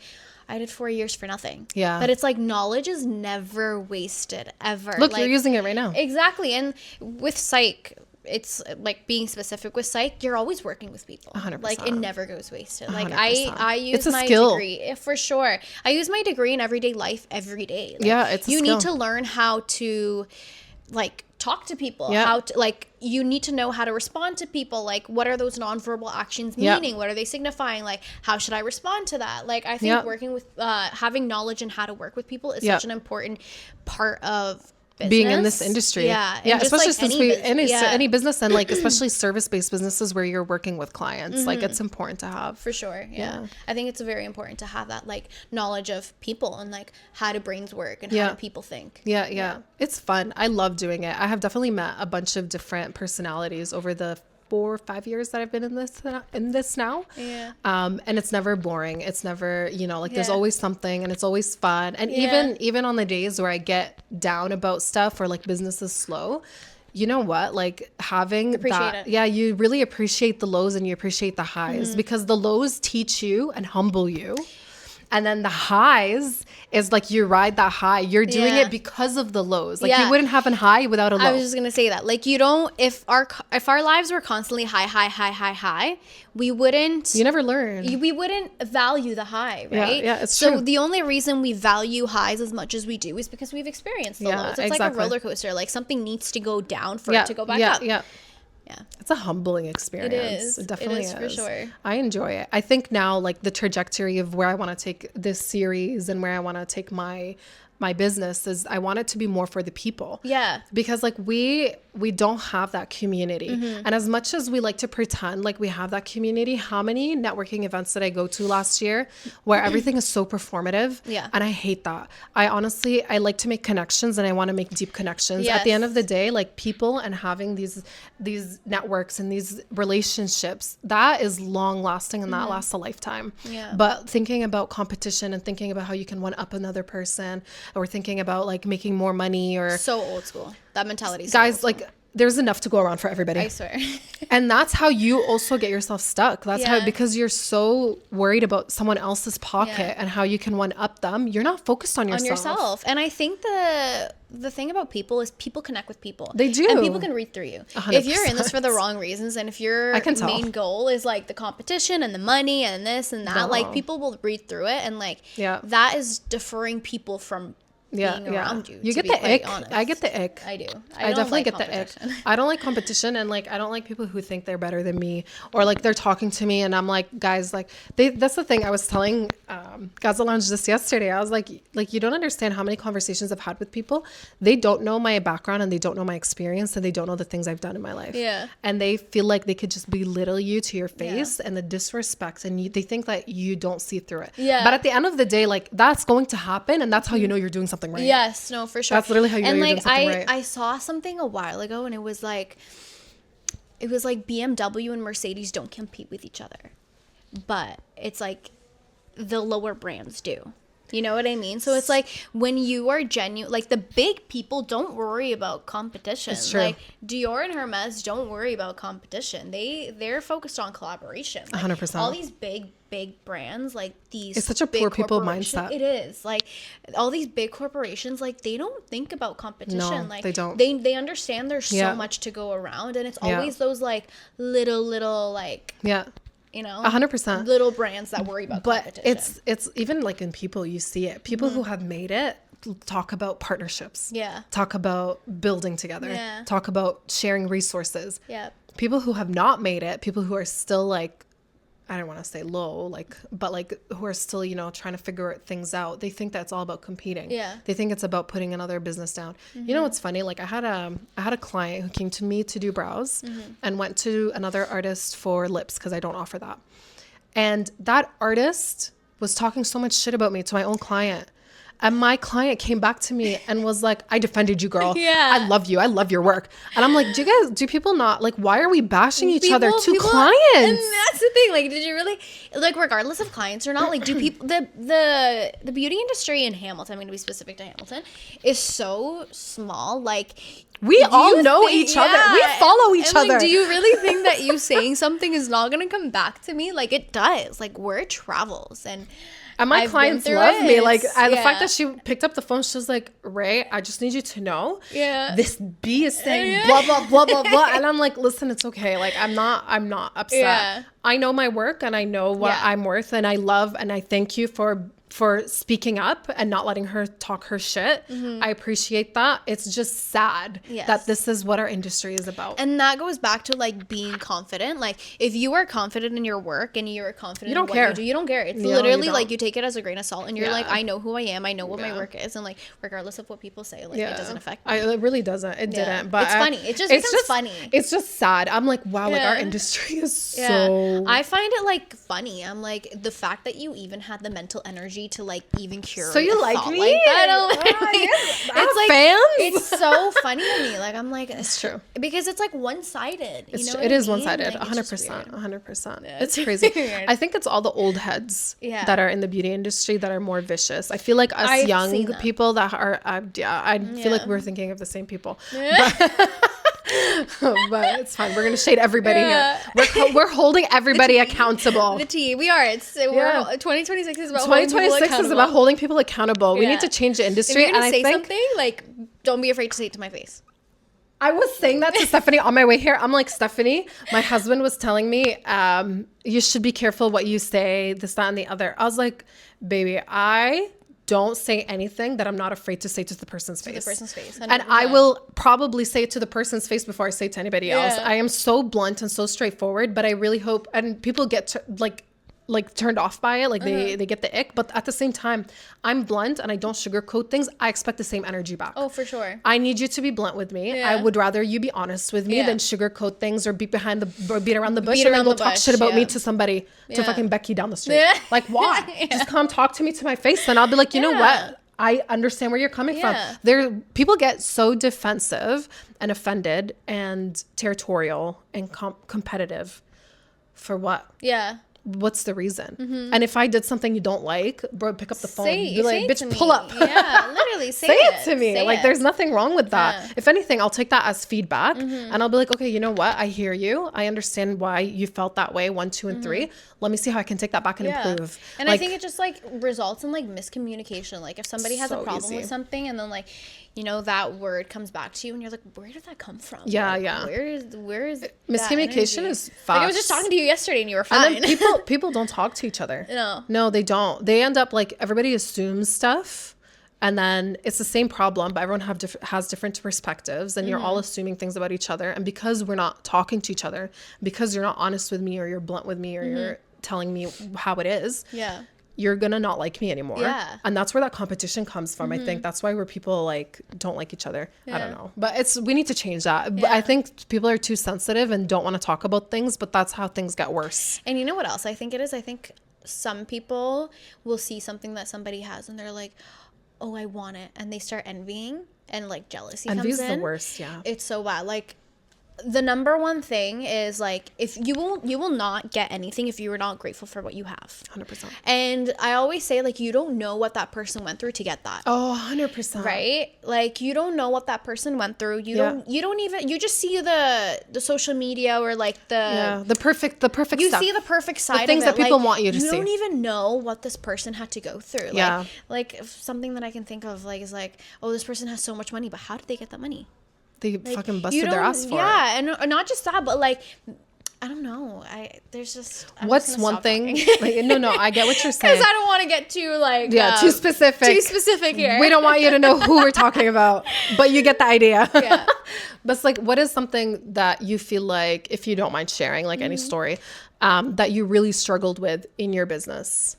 I did 4 years for nothing. Yeah. But it's like, knowledge is never wasted, ever. Look, like, you're using it right now. Exactly. And with psych, it's like being specific with psych, you're always working with people. 100%. Like it never goes wasted. Like 100%. I use my degree for sure. I use my degree in everyday life every day. Like, yeah, it's a you skill. need to learn how to like talk to people, yeah. how to like you need to know how to respond to people, like what are those nonverbal actions meaning, yeah. what are they signifying, like how should I respond to that. Like I think yeah. working with having knowledge in how to work with people is yeah. such an important part of business. Being in this industry. Yeah. Yeah. Especially like since any business, and like especially service-based businesses where you're working with clients, like it's important to have. For sure. Yeah. I think it's very important to have that like knowledge of people and like how do brains work and how do people think. Yeah. It's fun. I love doing it. I have definitely met a bunch of different personalities over the 4 or 5 years that I've been in this now. Yeah. And it's never boring. It's never, like there's always something, and it's always fun. And even on the days where I get down about stuff or like business is slow, you know what? Like having that, you really appreciate the lows and you appreciate the highs, because the lows teach you and humble you. And then the highs is like you ride that high. You're doing it because of the lows. Like you wouldn't have a high without a low. I was just gonna say that. Like you don't. If our lives were constantly high, we wouldn't. You never learn. We wouldn't value the high, right? Yeah, it's true. So the only reason we value highs as much as we do is because we've experienced the lows. It's like a roller coaster. Like something needs to go down for it to go back up. Yeah. It's a humbling experience. It definitely is. For sure. I enjoy it. I think now, like the trajectory of where I want to take this series and where I want to take my business is I want it to be more for the people. Yeah. Because like we don't have that community. And as much as we like to pretend like we have that community, how many networking events did I go to last year where everything is so performative? Yeah. And I hate that. I like to make connections, and I want to make deep connections. Yes. At the end of the day, like people and having these networks and these relationships, that is long lasting, and that lasts a lifetime. Yeah. But thinking about competition and thinking about how you can one up another person, or thinking about like making more money, or so old school. That mentality. Guys, like there's enough to go around for everybody. I swear. And that's how you also get yourself stuck. That's how, because you're so worried about someone else's pocket and how you can one up them, you're not focused on yourself. And I think the thing about people is people connect with people. They do. And people can read through you. 100%. If you're in this for the wrong reasons, and if your main goal is like the competition and the money and this and that, like people will read through it, and like that is deferring people from being around you. You get the ick. Honest. I get the ick. I do. I definitely get the ick. I don't like competition, and like I don't like people who think they're better than me, or like they're talking to me and I'm like, guys, like that's the thing I was telling Gaza Lounge just yesterday. I was like you don't understand how many conversations I've had with people. They don't know my background, and they don't know my experience, and they don't know the things I've done in my life. Yeah. And they feel like they could just belittle you to your face, and the disrespect, and they think that you don't see through it. Yeah. But at the end of the day, like that's going to happen, and that's how you know you're doing something right. Yes, no, for sure. That's literally how you know you're doing something right. I saw something a while ago, and it was like BMW and Mercedes don't compete with each other, but it's like the lower brands do. You know what I mean? So it's like when you are genuine, like the big people don't worry about competition. It's true. Like Dior and Hermes don't worry about competition. They're focused on collaboration. Like 100%. All these big brands, like these. It's such a poor people mindset. It is. Like all these big corporations, like they don't think about competition. No, like they don't. They understand there's so much to go around, and it's always those like little like. Yeah. 100% little brands that worry about competition. But it's even like in people, you see it. People who have made it talk about partnerships. Yeah. Talk about building together. Yeah. Talk about sharing resources. Yeah. People who have not made it, people who are still like, I don't want to say low, like, but like who are still, trying to figure things out. They think that's all about competing. Yeah. They think it's about putting another business down. You know what's funny? Like I had a client who came to me to do brows and went to another artist for lips, because I don't offer that. And that artist was talking so much shit about me to my own client. And my client came back to me and was like, I defended you, girl. Yeah. I love you. I love your work. And I'm like, do people not, like, why are we bashing each other to clients? And that's the thing. Like, did you really, like, regardless of clients or not, like, do people, the beauty industry in Hamilton, I'm going to be specific to Hamilton, is so small. Like, we all know each other. We follow each other. Like, do you really think that you saying something is not going to come back to me? Like, it does. Like, word travels. And And my clients love me. Like, the fact that she picked up the phone, she was like, Ray, I just need you to know this bee is saying blah, blah, blah, blah, blah. And I'm like, listen, it's okay. Like, I'm not upset. Yeah. I know my work and I know what I'm worth, and I love and I thank you for speaking up and not letting her talk her shit. I appreciate that. It's just sad that this is what our industry is about. And that goes back to like being confident. Like if you are confident in your work and you're confident in what you do, you don't care. It's literally like you take it as a grain of salt and you're like, I know who I am. I know what my work is. And like, regardless of what people say, like it doesn't affect me. It really doesn't. It didn't. But it's funny. It just becomes funny. It's just sad. I'm like, wow, like our industry is so... I find it like funny. I'm like, the fact that you even had the mental energy to like even curate so you like me like that. It's like fans. It's so funny to me. Like I'm like, it's true because it's like one-sided. It is one-sided. 100%. It's crazy. I think it's all the old heads that are in the beauty industry that are more vicious. I feel like us young people that are I feel like we're thinking of the same people. But it's fine. We're gonna shade everybody here. We're holding everybody accountable. The tea. We are. We're 2026 is about 2026 is about holding people accountable. We need to change the industry. If you're gonna say something, like, don't be afraid to say it to my face. I was saying that to Stephanie on my way here. I'm like, Stephanie, my husband was telling me, you should be careful what you say, this, that, and the other. I was like, baby, I don't say anything that I'm not afraid to say to the person's face. 100%. And I will probably say it to the person's face before I say it to anybody else. I am so blunt and so straightforward, but I really hope, and people get like turned off by it, like they get the ick, but at the same time, I'm blunt and I don't sugarcoat things. I expect the same energy back. Oh, for sure. I need you to be blunt with me. I would rather you be honest with me than sugarcoat things or beat around the bush and then go talk shit about me to somebody, to fucking Becky down the street. Like, why? Just come talk to me to my face and I'll be like, you know what? I understand where you're coming from. People get so defensive and offended and territorial and competitive for what? What's the reason? And if I did something you don't like, bro, pick up the phone. Be like, bitch, pull up. Yeah, literally say it to me. Like, there's nothing wrong with that. If anything, I'll take that as feedback and I'll be like, okay, you know what? I hear you. I understand why you felt that way, 1, 2, and 3. Let me see how I can take that back and improve. And like, I think it just like results in like miscommunication. Like if somebody has a problem with something and then like, you know, that word comes back to you and you're like, where did that come from? Where is miscommunication is fast. Like I was just talking to you yesterday and you were fine. And then people don't talk to each other. No, they don't. They end up like, everybody assumes stuff and then it's the same problem, but everyone has different perspectives and you're all assuming things about each other. And because we're not talking to each other, because you're not honest with me or you're blunt with me or you're telling me how it is, you're gonna not like me anymore. And that's where that competition comes from. I think that's why people like don't like each other. I don't know, but we need to change that. I think people are too sensitive and don't want to talk about things, but that's how things get worse. And you know what else I think it is? I think some people will see something that somebody has and they're like, oh, I want it, and they start envying and like jealousy comes in. Envy's the worst. It's so bad. Like the number one thing is like, if you will not get anything if you are not grateful for what you have. 100%. And I always say, like, you don't know what that person went through to get that. Oh, 100%. Right? Like, you don't know what that person went through. You don't even, you just see the social media or like the perfect you stuff. See the perfect side the things of it. that people like, want you to see. You don't even know what this person had to go through. Like something that I can think of like is like, oh, this person has so much money, but how did they get that money? They like, fucking busted their ass for it. Yeah, and not just that, but like, I don't know. What's one thing? Like, no, I get what you're saying. Because I don't want to get too like too specific. Too specific here. We don't want you to know who we're talking about, but you get the idea. Yeah. But it's like, what is something that you feel like, if you don't mind sharing, like any story, that you really struggled with in your business?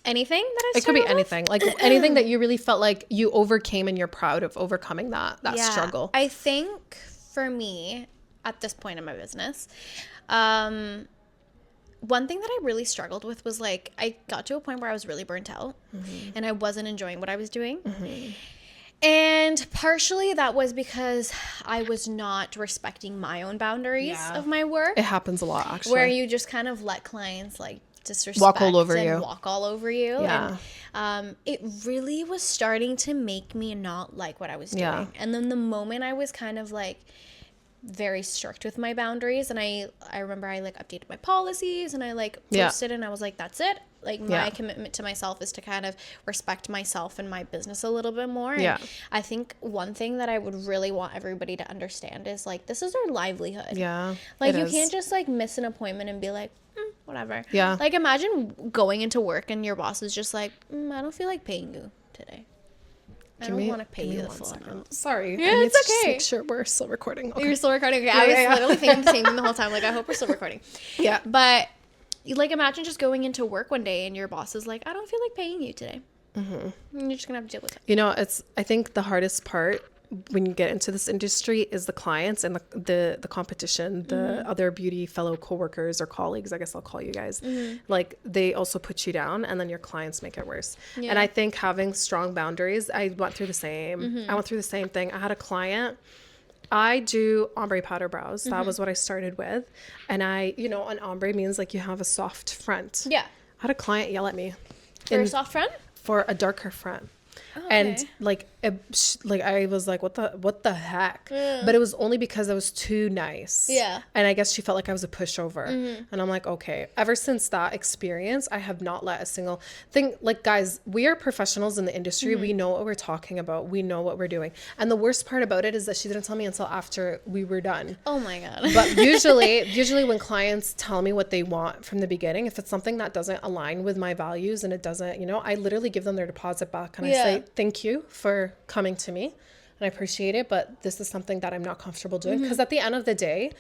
Anything that it could be anything, like anything that you really felt like you overcame and you're proud of overcoming that struggle. I think for me at this point in my business, one thing that I really struggled with was like, I got to a point where I was really burnt out and I wasn't enjoying what I was doing. And partially that was because I was not respecting my own boundaries of my work. It happens a lot, actually. Where you just kind of let clients like disrespect walk all over you. Yeah. And it really was starting to make me not like what I was doing. And then the moment I was kind of like very strict with my boundaries, and I remember I like updated my policies and I like posted and I was like, that's it. Like my commitment to myself is to kind of respect myself and my business a little bit more. And I think one thing that I would really want everybody to understand is like, this is our livelihood. Yeah. Like you can't just like miss an appointment and be like, whatever. Yeah. Like imagine going into work and your boss is just like, I don't feel like paying you today. I don't want to pay you the full amount. Sorry. Yeah, it's okay. Just make sure we're still recording. Okay. You're still recording? Okay. I was literally thinking the same thing the whole time. Like, I hope we're still recording. Yeah. But, like, imagine just going into work one day and your boss is like, I don't feel like paying you today. And you're just going to have to deal with it. You know, I think the hardest part when you get into this industry is the clients and the competition, the other beauty fellow coworkers or colleagues, I guess I'll call you guys. Like they also put you down and then your clients make it worse. And I think having strong boundaries, I went through the same. I went through the same thing. I had a client. I do ombre powder brows. That was what I started with. And an ombre means like you have a soft front. Yeah. I had a client yell at me. For a soft front? For a darker front. Oh, okay. And like I was like, what the heck? But it was only because I was too nice. Yeah. And I guess she felt like I was a pushover. And I'm like, okay. Ever since that experience, I have not let a single thing. Like, guys, we are professionals in the industry. We know what we're talking about. We know what we're doing. And the worst part about it is that she didn't tell me until after we were done. Oh my God. But usually when clients tell me what they want from the beginning, if it's something that doesn't align with my values and it doesn't, I literally give them their deposit back and I say, thank you for coming to me and I appreciate it, but this is something that I'm not comfortable doing, because at the end of the day,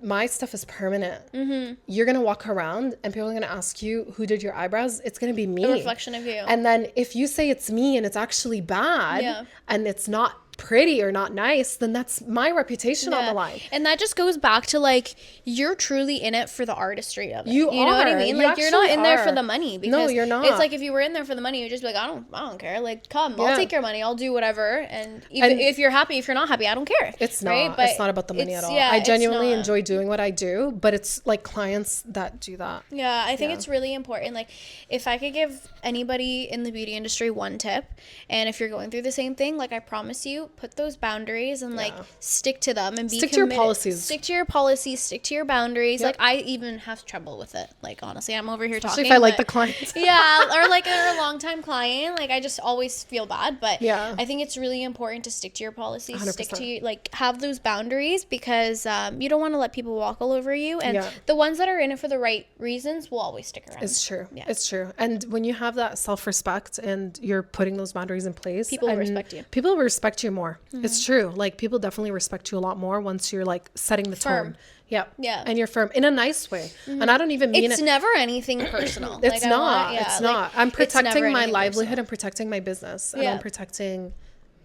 my stuff is permanent. You're gonna walk around and people are gonna ask you who did your eyebrows. It's gonna be me, a reflection of you. And then if you say it's me and it's actually bad and it's not pretty or not nice, then that's my reputation on the line. And that just goes back to like, you're truly in it for the artistry of it. You know what I mean? Like you're not in there for the money, because no, you're not. It's like if you were in there for the money, you'd just be like, I don't care. Like, come, I'll take your money, I'll do whatever. And even if you're happy, if you're not happy, I don't care. It's not. Right? But it's not about the money at all. I genuinely enjoy doing what I do, but it's like clients that do that. Yeah, I think it's really important. Like, if I could give anybody in the beauty industry one tip, and if you're going through the same thing, like I promise you, put those boundaries and like stick to them and be stick to your policies. Stick to your policies, stick to your boundaries. Like I even have trouble with it. Like honestly, I'm over here especially talking. If I like the client. or like a long time client. Like I just always feel bad. But I think it's really important to stick to your policies, 100%. stick to like have those boundaries, because you don't want to let people walk all over you. And the ones that are in it for the right reasons will always stick around. It's true. Yeah. It's true. And when you have that self-respect and you're putting those boundaries in place, people will respect you. People will respect you more. It's true. Like people definitely respect you a lot more once you're like setting the tone. Yeah. And you're firm in a nice way. And I don't even mean it's never anything personal. It's like, not. It's not. I'm protecting my livelihood. Personal. I'm protecting my business. And I'm protecting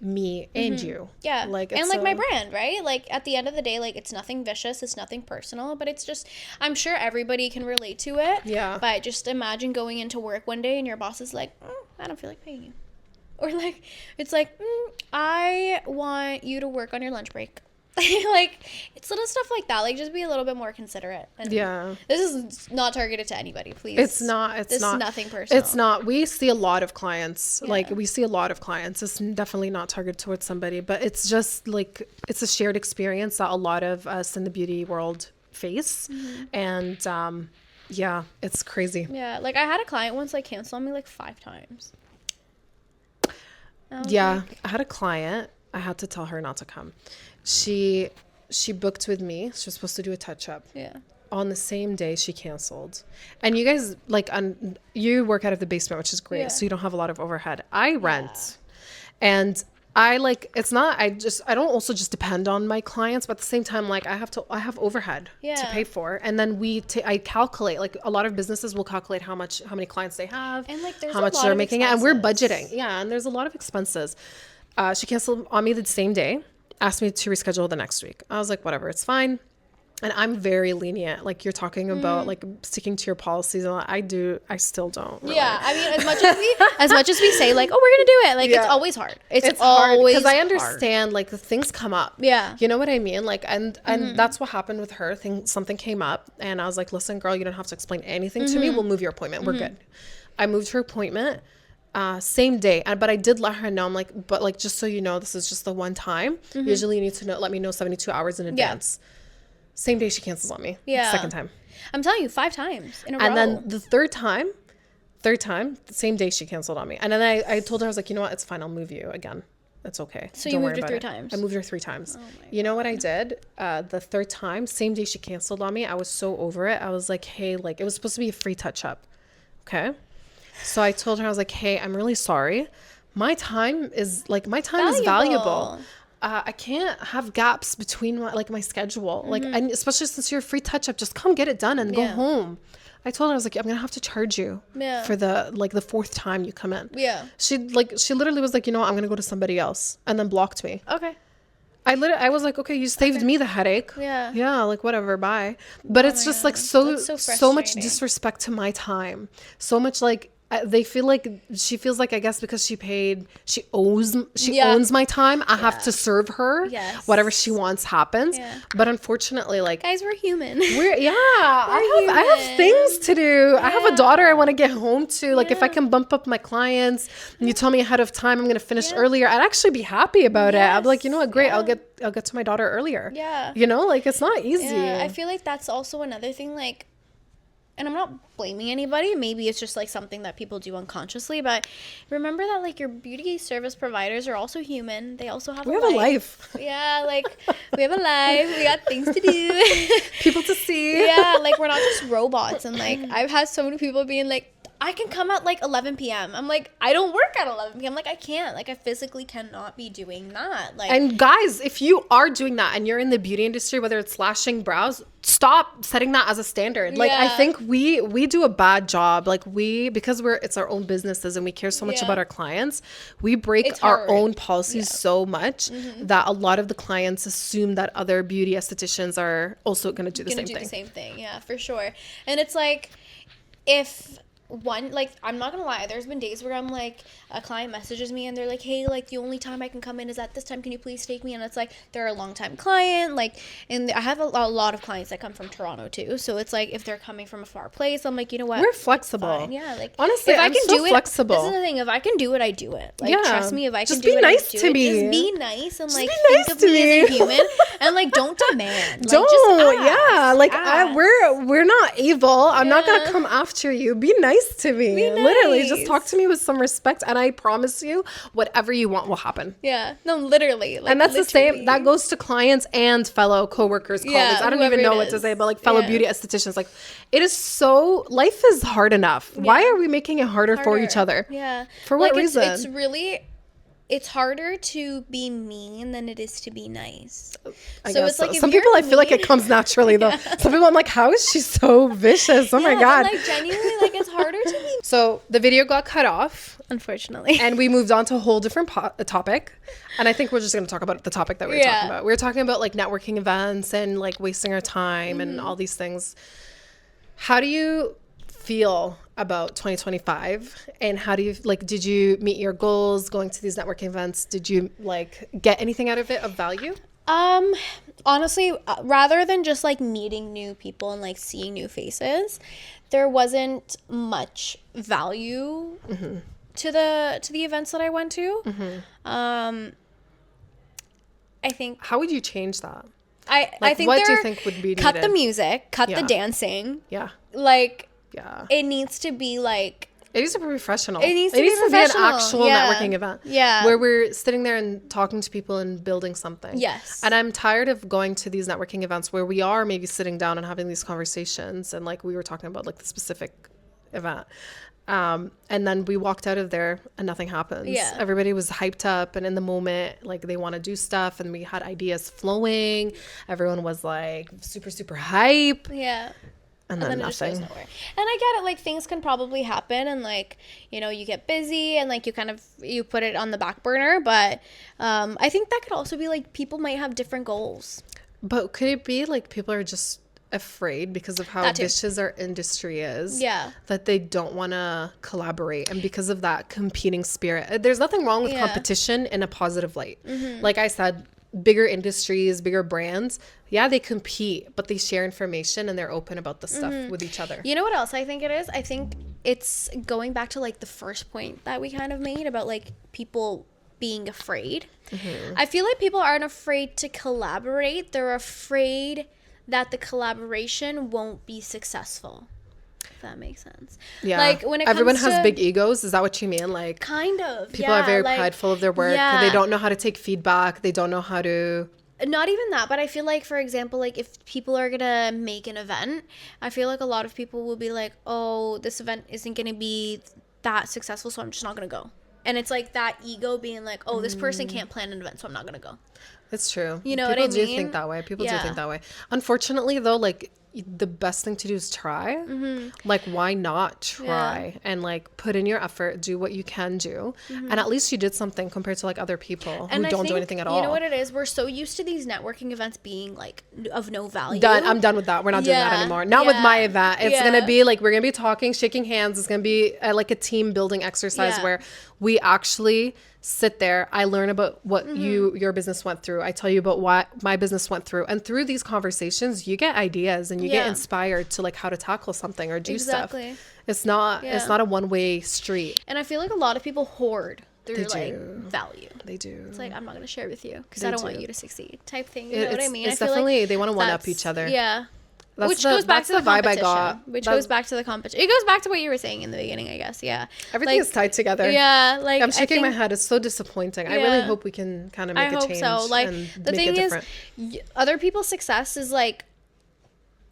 me and you. Yeah. Like, and like my brand, right? Like at the end of the day, like it's nothing vicious, it's nothing personal, but it's just, I'm sure everybody can relate to it. Yeah. But just imagine going into work one day and your boss is like, I don't feel like paying you. Or like, it's like, I want you to work on your lunch break. Like, it's little stuff like that. Like, just be a little bit more considerate. And this is not targeted to anybody, please. It's not. This is nothing personal. It's not. We see a lot of clients. Like, we see a lot of clients. It's definitely not targeted towards somebody, but it's just like, it's a shared experience that a lot of us in the beauty world face. And, it's crazy. Yeah. Like, I had a client once, like, cancel on me, like, 5 times. I had a client. I had to tell her not to come. She booked with me. She was supposed to do a touch-up. Yeah. On the same day, she canceled. And you guys, like, you work out of the basement, which is great. So you don't have a lot of overhead. I rent. And I like, it's not, I don't also just depend on my clients, but at the same time, like I have overhead to pay for. And then I calculate, like a lot of businesses will calculate how many clients they have, and like there's how much they're making, and we're budgeting. Yeah. And there's a lot of expenses. She canceled on me the same day, asked me to reschedule the next week. I was like, whatever, it's fine. And I'm very lenient. Like you're talking about like sticking to your policies. And I still don't. Really. Yeah. I mean, as much as we say like, oh, we're going to do it. Like it's always hard. It's always hard. Because I understand like things come up. Yeah. You know what I mean? Like, and that's what happened with her. Something came up and I was like, listen, girl, you don't have to explain anything to me. We'll move your appointment. We're good. I moved her appointment. Same day, but I did let her know. I'm like, but like, just so you know, this is just the one time. Usually you need to let me know 72 hours in advance. Same day she cancels on me. Yeah. Second time. I'm telling you, 5 times in a row. And then the third time, Third time, the same day she canceled on me. And then I told her, I was like, you know what? It's fine. I'll move you again. It's okay. So you moved her 3 times? I moved her 3 times. You know what I did? The third time, same day she canceled on me, I was so over it. I was like, hey, like, it was supposed to be a free touch-up. Okay? So I told her, I was like, hey, I'm really sorry. My time is valuable. I can't have gaps between my schedule. Like, and especially since you're a free touch-up, just come get it done and go home. I told her, I was like, I'm gonna have to charge you for the 4th time you come in. Yeah. She literally was like, you know what, I'm gonna go to somebody else, and then blocked me. Okay. I was like, okay, you saved me the headache. Yeah. Yeah, like whatever, bye. But it's just like so much disrespect to my time. So much like they feel like she feels like, I guess because she owns my time. I have to serve her. Yes. Whatever she wants happens. Yeah. But unfortunately, like, guys, we're human. I have things to do. Yeah. I have a daughter I want to get home to. Like, if I can bump up my clients and you tell me ahead of time I'm going to finish earlier, I'd actually be happy about it. I'd be like, you know what, great. I'll get to my daughter earlier. Yeah. You know, like, it's not easy. Yeah. I feel like that's also another thing, like, and I'm not blaming anybody. Maybe it's just like something that people do unconsciously. But remember that like your beauty service providers are also human. They also have a life. Yeah, like we have a life. We got things to do. People to see. Yeah, like we're not just robots. And like I've had so many people being like, I can come at like 11 p.m. I'm like, I don't work at 11 p.m. Like, I can't. Like, I physically cannot be doing that. Like, and guys, if you are doing that and you're in the beauty industry, whether it's lashing brows, stop setting that as a standard. Like, I think we do a bad job. Like, because it's our own businesses and we care so much about our clients, we break our own policies so much that a lot of the clients assume that other beauty estheticians are also going to do the same thing. Yeah, for sure. And it's like, if I'm not gonna lie, there's been days where I'm like, a client messages me and they're like, hey, like the only time I can come in is at this time, can you please take me? And it's like, they're a long time client, like, and I have a lot of clients that come from Toronto too, so it's like, if they're coming from a far place, I'm like, you know what, we're flexible. Yeah, like, honestly, I'm so flexible. This is the thing, if I can do it, I do it. Like, trust me, if I can do it, I do it. Just be nice and like think of me as a human and like don't demand. Don't, like, we're not evil. I'm not gonna come after you. Be nice to me. Literally, just talk to me with some respect, and I promise you, whatever you want will happen. Yeah, no, literally. Like, and that's the same. That goes to clients and fellow coworkers, colleagues. I don't even know what to say, but like fellow beauty estheticians, like it is so. Life is hard enough. Yeah. Why are we making it harder for each other? Yeah. For what reason? It's really. It's harder to be mean than it is to be nice. So it's like, some people, I feel like it comes naturally though. Some people, I'm like, how is she so vicious? Oh my God. Like genuinely, like it's harder to be. So the video got cut off, unfortunately, and we moved on to a whole different topic. And I think we're just going to talk about the topic that we were talking about. We were talking about like networking events and like wasting our time and all these things. How do you feel about 2025, and how do you did you meet your goals going to these networking events? Did you like get anything out of it of value? Honestly, rather than just like meeting new people and like seeing new faces, there wasn't much value to the events that I went to. I think, how would you change that? I think, what do you think would be needed? Cut the music, cut the dancing. Yeah. Like, it needs to be like, it needs to be professional. It needs to be an actual networking event. Yeah. Where we're sitting there and talking to people and building something. Yes. And I'm tired of going to these networking events where we are maybe sitting down and having these conversations, and like we were talking about like the specific event. And then we walked out of there and nothing happens. Yeah. Everybody was hyped up and in the moment, like they want to do stuff, and we had ideas flowing. Everyone was like super, super hype. Yeah. And then nothing. And I get it, like things can probably happen, and like, you know, you get busy and like you put it on the back burner, but I think that could also be like people might have different goals. But could it be like people are just afraid because of how vicious our industry is, that they don't want to collaborate, and because of that competing spirit? There's nothing wrong with competition in a positive light. Like I said, bigger industries, bigger brands, they compete, but they share information and they're open about the stuff with each other. You know what else I think it is? I think it's going back to like the first point that we kind of made about like people being afraid. I feel like people aren't afraid to collaborate. They're afraid that the collaboration won't be successful. that makes sense. Yeah. Like when it everyone comes has to, big egos. Is that what you mean? Like kind of. People are very prideful of their work. Yeah. They don't know how to take feedback. They don't know how to. Not even that, but I feel like, for example, like if people are gonna make an event, I feel like a lot of people will be like, oh, this event isn't gonna be that successful, so I'm just not gonna go. And it's like that ego being like, oh, this person can't plan an event, so I'm not gonna go. It's true. You know People what I mean? do think that way. People do think that way. Unfortunately, though, like the best thing to do is try. Like, why not try and like put in your effort, do what you can do, and at least you did something compared to like other people who don't do anything at all. You know what it is? We're so used to these networking events being like of no value. Done. I'm done with that. We're not doing that anymore. Not with my event. It's gonna be like we're gonna be talking, shaking hands. It's gonna be like a team building exercise where we actually sit there. I learn about what your business went through. I tell you about what my business went through, and through these conversations, you get ideas and you get inspired to like how to tackle something or do stuff. It's not a one-way street. And I feel like a lot of people hoard their like value. They do. It's like, I'm not gonna share with you because I don't want you to succeed type thing. You know what I mean? It's definitely they want to one-up each other. Yeah. Which goes back to the vibe I got. Which goes back to the competition. It goes back to what you were saying in the beginning, I guess. Yeah. Everything is tied together. Yeah. Like I'm shaking my head. It's so disappointing. I really hope we can kind of make a change. I hope so. Like the thing is, other people's success is like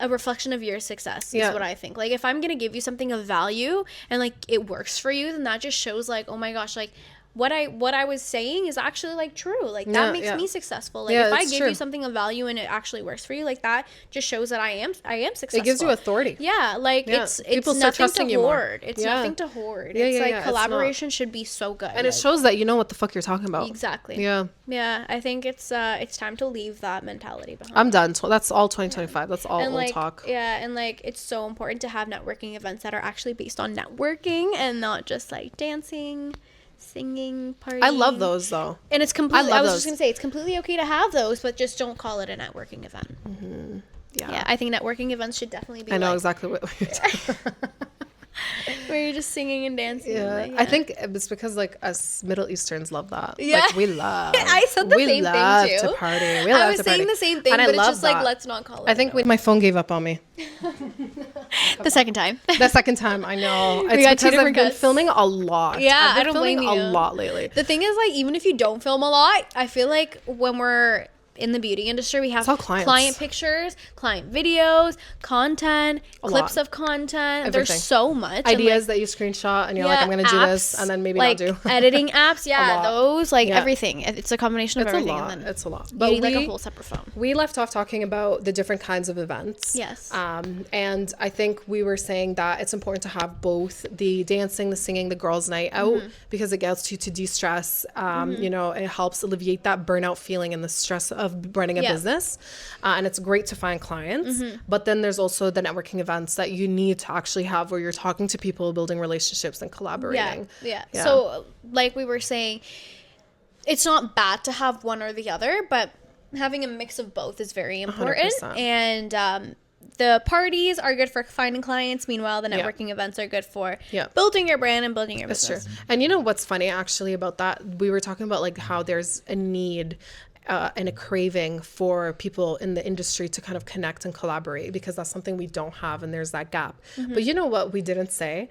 a reflection of your success is what I think. Like if I'm gonna give you something of value and like it works for you, then that just shows like, oh my gosh, like what I was saying is actually like true. Like that makes me successful. Like if I give you something of value and it actually works for you, like that just shows that I am successful. It gives you authority. Yeah, like it's nothing to hoard. It's nothing to hoard. It's like collaboration should be so good. And it shows that you know what the fuck you're talking about. Exactly. Yeah. Yeah, I think it's time to leave that mentality behind. I'm done. So that's all 2025. That's all we'll talk. Yeah, and like it's so important to have networking events that are actually based on networking and not just like dancing, singing, partying. I love those though. And it's completely, I was just gonna say, it's completely okay to have those, but just don't call it a networking event. Yeah, I think networking events should definitely be exactly what you're talking about. Where you're just singing and dancing. I think it's because like us Middle Easterns love that. Yeah. Like we love. I said the same thing too. We love to party. I was saying the same thing, but it's just like, let's not call it. I think my phone gave up on me. The second time. I know. It's because I've been filming a lot. Yeah, I don't blame you. A lot lately. The thing is, like, even if you don't film a lot, I feel like when we're in the beauty industry, we have client pictures, client videos, content, clips of content. Everything. There's so much ideas that you screenshot and you're like, I'm gonna do this, and then maybe like, not do editing apps. Those everything. It's a combination of everything. And then it's a lot. But like a whole separate phone. We left off talking about the different kinds of events. Yes. And I think we were saying that it's important to have both the dancing, the singing, the girls' night out because it gets you to de-stress. You know, it helps alleviate that burnout feeling and the stress of running a business, and it's great to find clients, but then there's also the networking events that you need to actually have where you're talking to people, building relationships and collaborating. So like we were saying, it's not bad to have one or the other, but having a mix of both is very important. 100%. And the parties are good for finding clients. Meanwhile, the networking events are good for building your brand and building your business. That's true. And you know what's funny actually about that? We were talking about like how there's a need and a craving for people in the industry to kind of connect and collaborate because that's something we don't have and there's that gap. But you know what we didn't say?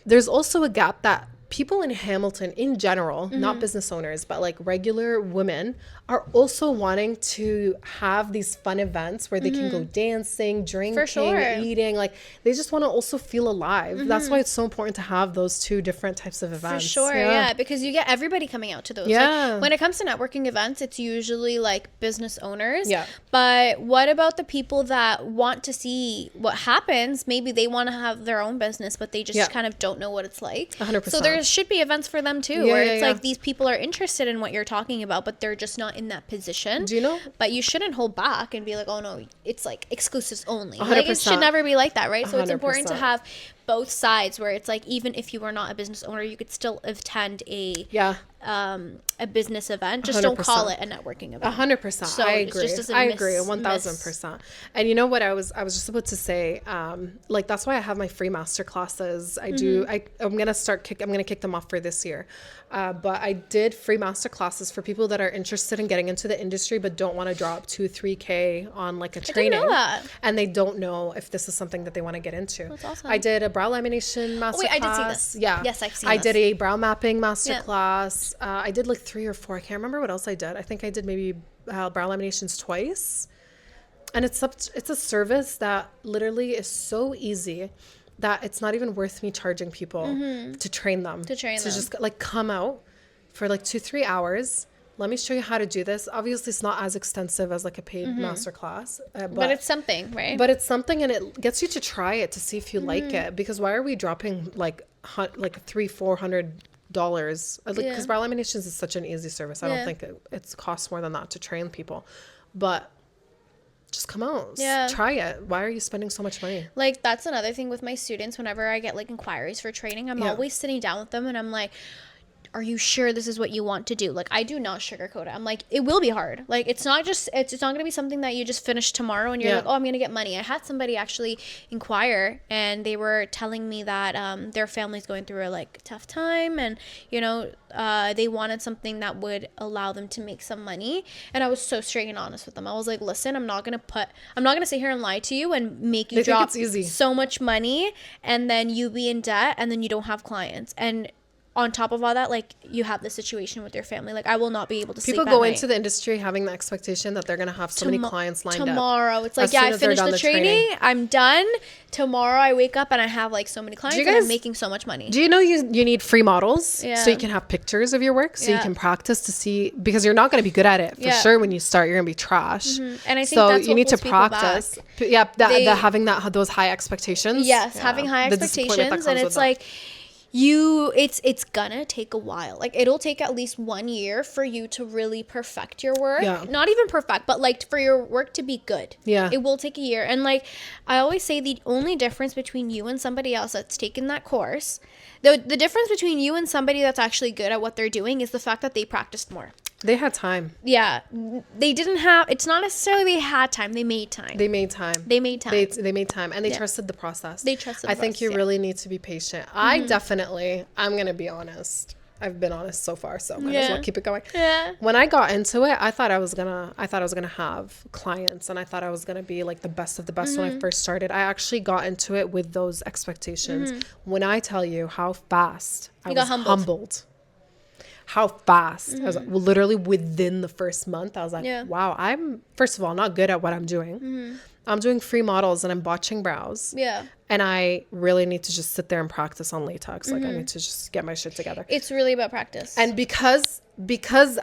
There's also a gap that people in Hamilton in general, not business owners, but like regular women are also wanting to have these fun events where they can go dancing, drinking, eating. Like they just want to also feel alive. That's why it's so important to have those two different types of events. For sure, because you get everybody coming out to those. Like, when it comes to networking events, it's usually like business owners. But what about the people that want to see what happens? Maybe they want to have their own business, but they just kind of don't know what it's like. 100%. So there should be events for them too, where it's like these people are interested in what you're talking about, but they're just not in that position. Do you know? But you shouldn't hold back and be like, oh no, it's like exclusives only. 100%. Like it should never be like that, right? So 100%. It's important to have both sides where it's like, even if you are not a business owner, you could still attend a business event. Just 100%. Don't call it a networking event. 100%. So I agree. I agree 1,000%. And you know what I was just about to say, like that's why I have my free master classes. I'm gonna kick them off for this year. But I did free master classes for people that are interested in getting into the industry but don't want to drop 2-3K on like a training. I didn't know that. And they don't know if this is something that they want to get into. That's awesome. I did a brow lamination masterclass. Wait, I did see this. Yeah. Yes, I've seen I this. did a brow mapping masterclass. Yeah. I did like 3 or 4. I can't remember what else I did. I think I did maybe brow laminations twice. And it's a service that literally is so easy that it's not even worth me charging people to train them. To just like come out for like 2-3 hours. Let me show you how to do this. Obviously, it's not as extensive as like a paid masterclass. But it's something, right? But it's something, and it gets you to try it to see if you like it. Because why are we dropping like $300-$400? Because brow laminations is such an easy service. I don't think it costs more than that to train people. But just come out. Try it. Why are you spending so much money? Like, that's another thing with my students. Whenever I get like inquiries for training, I'm always sitting down with them and I'm like, are you sure this is what you want to do? Like, I do not sugarcoat it. I'm like, it will be hard. Like, it's not going to be something that you just finish tomorrow and you're like, oh, I'm going to get money. I had somebody actually inquire and they were telling me that their family's going through a like tough time and, you know, they wanted something that would allow them to make some money. And I was so straight and honest with them. I was like, listen, I'm not going to sit here and lie to you and make you drop so much money and then you be in debt and then you don't have clients. And on top of all that, like, you have this situation with your family. Like, I will not be able to sleep at night. People go into the industry having the expectation that they're going to have so many clients lined up. Tomorrow. It's like, I finished the training. I'm done. Tomorrow I wake up and I have, like, so many clients and I'm making so much money. Do you know you need free models so you can have pictures of your work so you can practice to see, because you're not going to be good at it. For sure, when you start, you're going to be trash. And I think so that's you what need to holds people practice. back. Having those high expectations. Yes, having high expectations. And it's like, it's gonna take a while. Like, it'll take at least 1 year for you to really perfect your work. Not even perfect, but like for your work to be good. It will take a year. And like, I always say, the only difference between you and somebody else that's taken that course, the difference between you and somebody that's actually good at what they're doing is the fact that they practiced more. They had time. Yeah. They didn't have, it's not necessarily they had time. They made time. They made time. They made time. And they trusted the process. I think you really need to be patient. I'm going to be honest. I've been honest so far, so might as well keep it going. When I got into it, I thought I was gonna have clients, and I thought I was gonna be like the best of the best when I first started. I actually got into it with those expectations. When I tell you how fast I was humbled. How fast. I was literally within the first month, I was like, wow, I'm first of all not good at what I'm doing. I'm doing free models and I'm botching brows. And I really need to just sit there and practice on latex. Like, I need to just get my shit together. It's really about practice. And because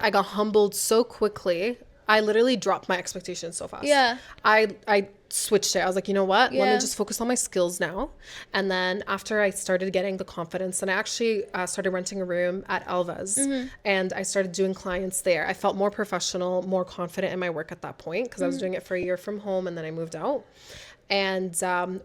I got humbled so quickly, I literally dropped my expectations so fast. I switched it. I was like, you know what? Let me just focus on my skills now. And then after I started getting the confidence, and I actually started renting a room at Elva's, and I started doing clients there. I felt more professional, more confident in my work at that point, because I was doing it for a year from home, and then I moved out. And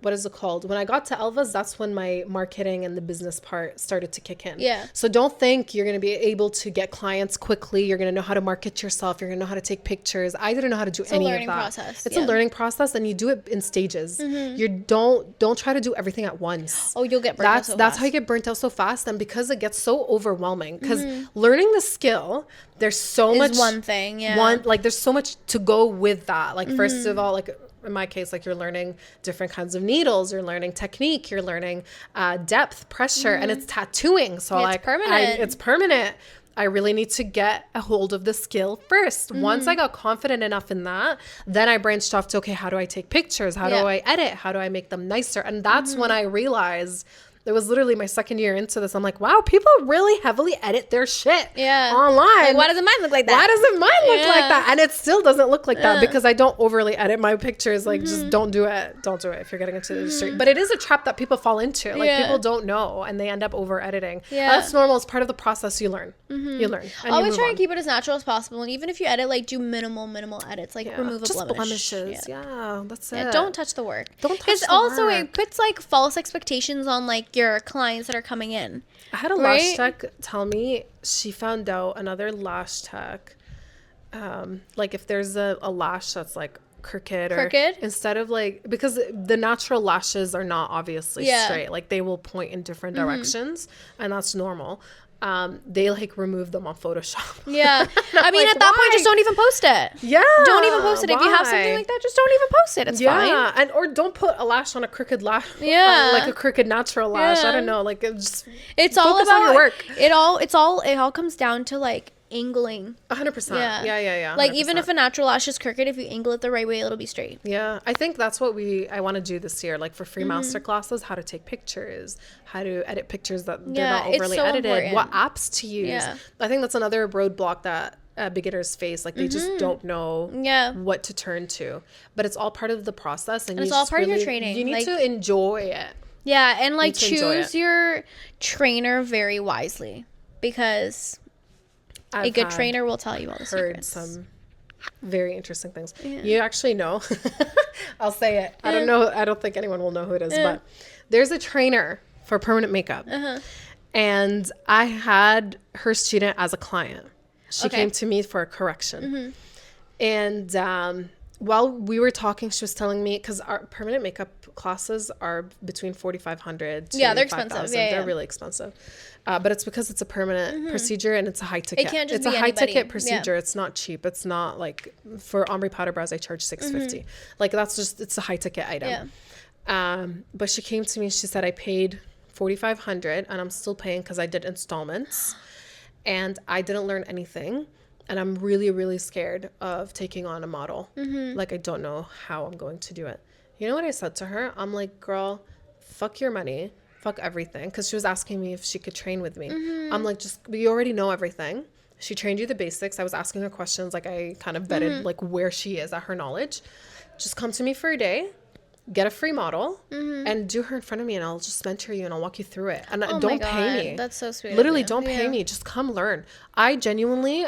what is it called? When I got to Elva's, that's when my marketing and the business part started to kick in. So don't think you're going to be able to get clients quickly. You're going to know how to market yourself. You're going to know how to take pictures. I didn't know how to do any of that. It's a learning process, and you do it in stages. You don't try to do everything at once. Oh, you'll get burnt out so fast. That's how you get burnt out so fast. And because it gets so overwhelming, because learning the skill, there's so much. One thing, there's so much to go with that. Like, first of all, like, in my case, like, you're learning different kinds of needles, you're learning technique, you're learning depth, pressure, and it's tattooing. So it's permanent. It's permanent. I really need to get a hold of the skill first. Once I got confident enough in that, then I branched off to, okay, how do I take pictures? How do I edit? How do I make them nicer? And that's when I realized, it was literally my second year into this, I'm like, wow, people really heavily edit their shit online. Like, why doesn't mine look like that? Why doesn't mine look like that? And it still doesn't look like that, because I don't overly edit my pictures. Like, just don't do it. Don't do it if you're getting into the industry. But it is a trap that people fall into. Like, people don't know, and they end up over editing. That's normal. It's part of the process. You learn. You learn. Always try and keep it as natural as possible. And even if you edit, like, do minimal edits. Like, remove a blemish. Blemishes. That's it. Don't touch the work. Don't touch the work. Because also it puts, like, false expectations on, like, your clients that are coming in. I had a lash tech tell me she found out another lash tech, like, if there's a lash that's like crooked, instead of, like, because the natural lashes are not obviously straight, like, they will point in different directions, and that's normal. they like remove them on Photoshop. Yeah. I mean, at that point, just don't even post it. Yeah. Don't even post it. If you have something like that, just don't even post it. It's fine. Yeah. And or don't put a lash on a crooked lash. Yeah. Like a crooked natural lash. I don't know. Like it's all about your work. It all comes down to like angling. 100%. Yeah. Like 100%. even if a natural lash is crooked, if you angle it the right way, it'll be straight. Yeah, I think that's what I want to do this year, like for free master classes, how to take pictures, how to edit pictures that they're not overly edited, important. What apps to use. Yeah. I think that's another roadblock that beginners face. Like they just don't know what to turn to, but it's all part of the process, and it's all part of your training. You need to enjoy it. Yeah, and like choose your trainer very wisely, because a good trainer will tell you all the secrets. Some very interesting things. Yeah. You actually know. I'll say it. I don't know. I don't think anyone will know who it is, but there's a trainer for permanent makeup. And I had her student as a client. She came to me for a correction. And while we were talking, she was telling me, because our permanent makeup classes are between $4,500 to they're expensive. They're really expensive. But it's because it's a permanent procedure and it's a high ticket. It can't just it's be a high anybody. ticket procedure. Yeah. It's not cheap. It's not like for ombre powder brows, I charge $650. Like that's just, it's a high ticket item. Yeah. But she came to me, she said, I paid $4,500 and I'm still paying because I did installments and I didn't learn anything. And I'm really, really scared of taking on a model. Like, I don't know how I'm going to do it. You know what I said to her? I'm like, girl, fuck your money. Fuck everything. Because she was asking me if she could train with me. I'm like, you already know everything. She trained you the basics. I was asking her questions. Like, I kind of vetted, like, where she is at her knowledge. Just come to me for a day. Get a free model and do her in front of me and I'll just mentor you and I'll walk you through it. And don't pay me. That's so sweet. Literally, don't pay me. Just come learn. I genuinely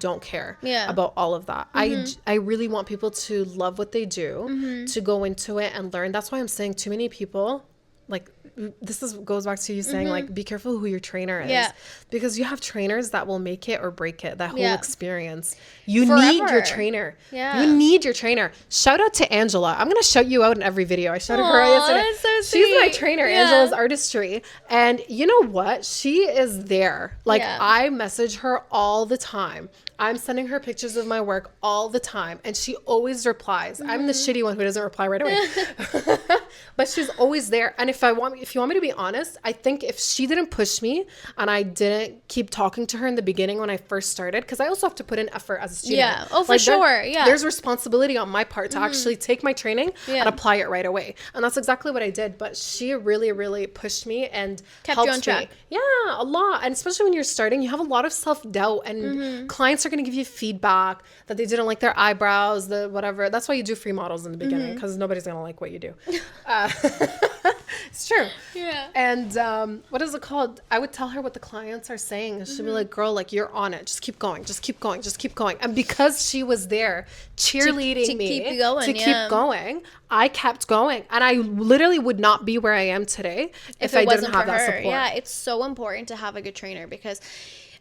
don't care about all of that. I really want people to love what they do, to go into it and learn. That's why I'm saying too many people, like, goes back to you saying like, be careful who your trainer is, because you have trainers that will make it or break it. That whole experience. You need your trainer. You need your trainer. Shout out to Angela. I'm gonna shout you out in every video. I shouted her out yesterday. That's so sweet. She's my trainer. Angela's Artistry, and you know what? She is there. Like I message her all the time. I'm sending her pictures of my work all the time, and she always replies. I'm the shitty one who doesn't reply right away, but she's always there. And if you want me to be honest, I think if she didn't push me and I didn't keep talking to her in the beginning when I first started, because I also have to put in effort as a student. Yeah. Oh, for sure. There's responsibility on my part to actually take my training and apply it right away. And that's exactly what I did. But she really, really pushed me and kept you on track. Yeah, a lot. And especially when you're starting, you have a lot of self-doubt, and clients are going to give you feedback that they didn't like their eyebrows, the whatever. That's why you do free models in the beginning, because nobody's going to like what you do. It's true. Yeah. And what is it called? I would tell her what the clients are saying, and she'd be like, girl, like, you're on it. Just keep going. Just keep going. Just keep going. And because she was there cheerleading me to keep going, I kept going. And I literally would not be where I am today if I didn't have that support. Yeah, it's so important to have a good trainer, because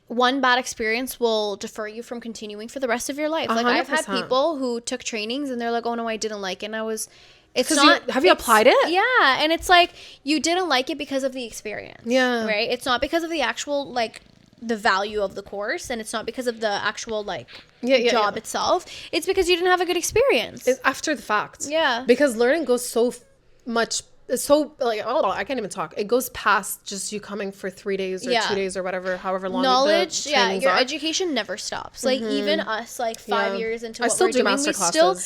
one bad experience will defer you from continuing for the rest of your life. Like 100%. I've had people who took trainings and they're like, oh no, I didn't like it. And I was... It's not. Have you applied it? Yeah, and it's like you didn't like it because of the experience. Yeah, right. It's not because of the actual like the value of the course, and it's not because of the actual like job itself. It's because you didn't have a good experience. It's after the fact. Yeah, because learning goes so much. So like, oh, I can't even talk. It goes past just you coming for 3 days or 2 days or whatever, however long. Knowledge, your education never stops. Like even us, like 5 years into what we're doing, we still,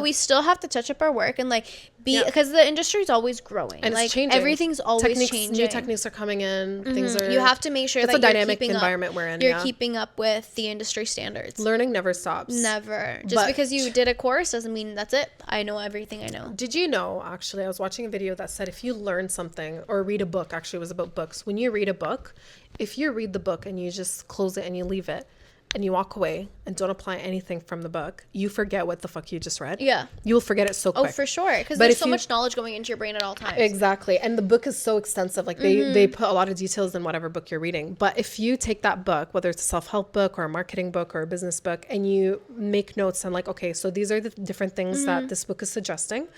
we still have to touch up our work and like because the industry is always growing and like it's changing. Everything's always changing. New techniques are coming in. Things are. You have to make sure it's that a dynamic environment we're in. You're keeping up with the industry standards. Learning never stops. Never. Just because you did a course doesn't mean that's it. I know everything I know. Did you know? Actually, I was watching a video that said if you learn something or read a book, actually it was about books. When you read a book, if you read the book and you just close it and you leave it and you walk away and don't apply anything from the book, you forget what the fuck you just read. Yeah. You will forget it so quick. Oh, for sure. Because there's so much knowledge going into your brain at all times. Exactly. And the book is so extensive. Like they put a lot of details in whatever book you're reading. But if you take that book, whether it's a self-help book or a marketing book or a business book, and you make notes and like, okay, so these are the different things that this book is suggesting.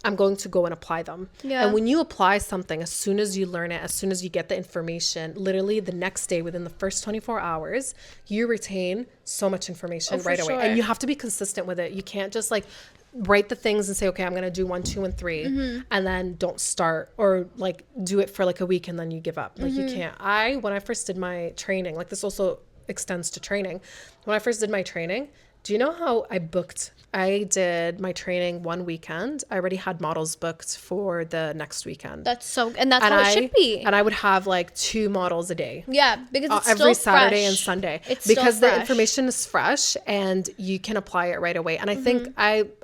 I'm going to go and apply them. Yeah. And when you apply something, as soon as you learn it, as soon as you get the information, literally the next day, within the first 24 hours, you retain so much information right away. And you have to be consistent with it. You can't just like write the things and say, okay, I'm going to do 1, 2, and 3, and then don't start, or like do it for like a week and then you give up. Like you can't. When I first did my training, like this also extends to training. When I first did my training, do you know how I did my training one weekend. I already had models booked for the next weekend. That's how it should be. And I would have like 2 models a day. Yeah, because it's every still Saturday fresh. And Sunday. It's because still fresh. The information is fresh and you can apply it right away. And I think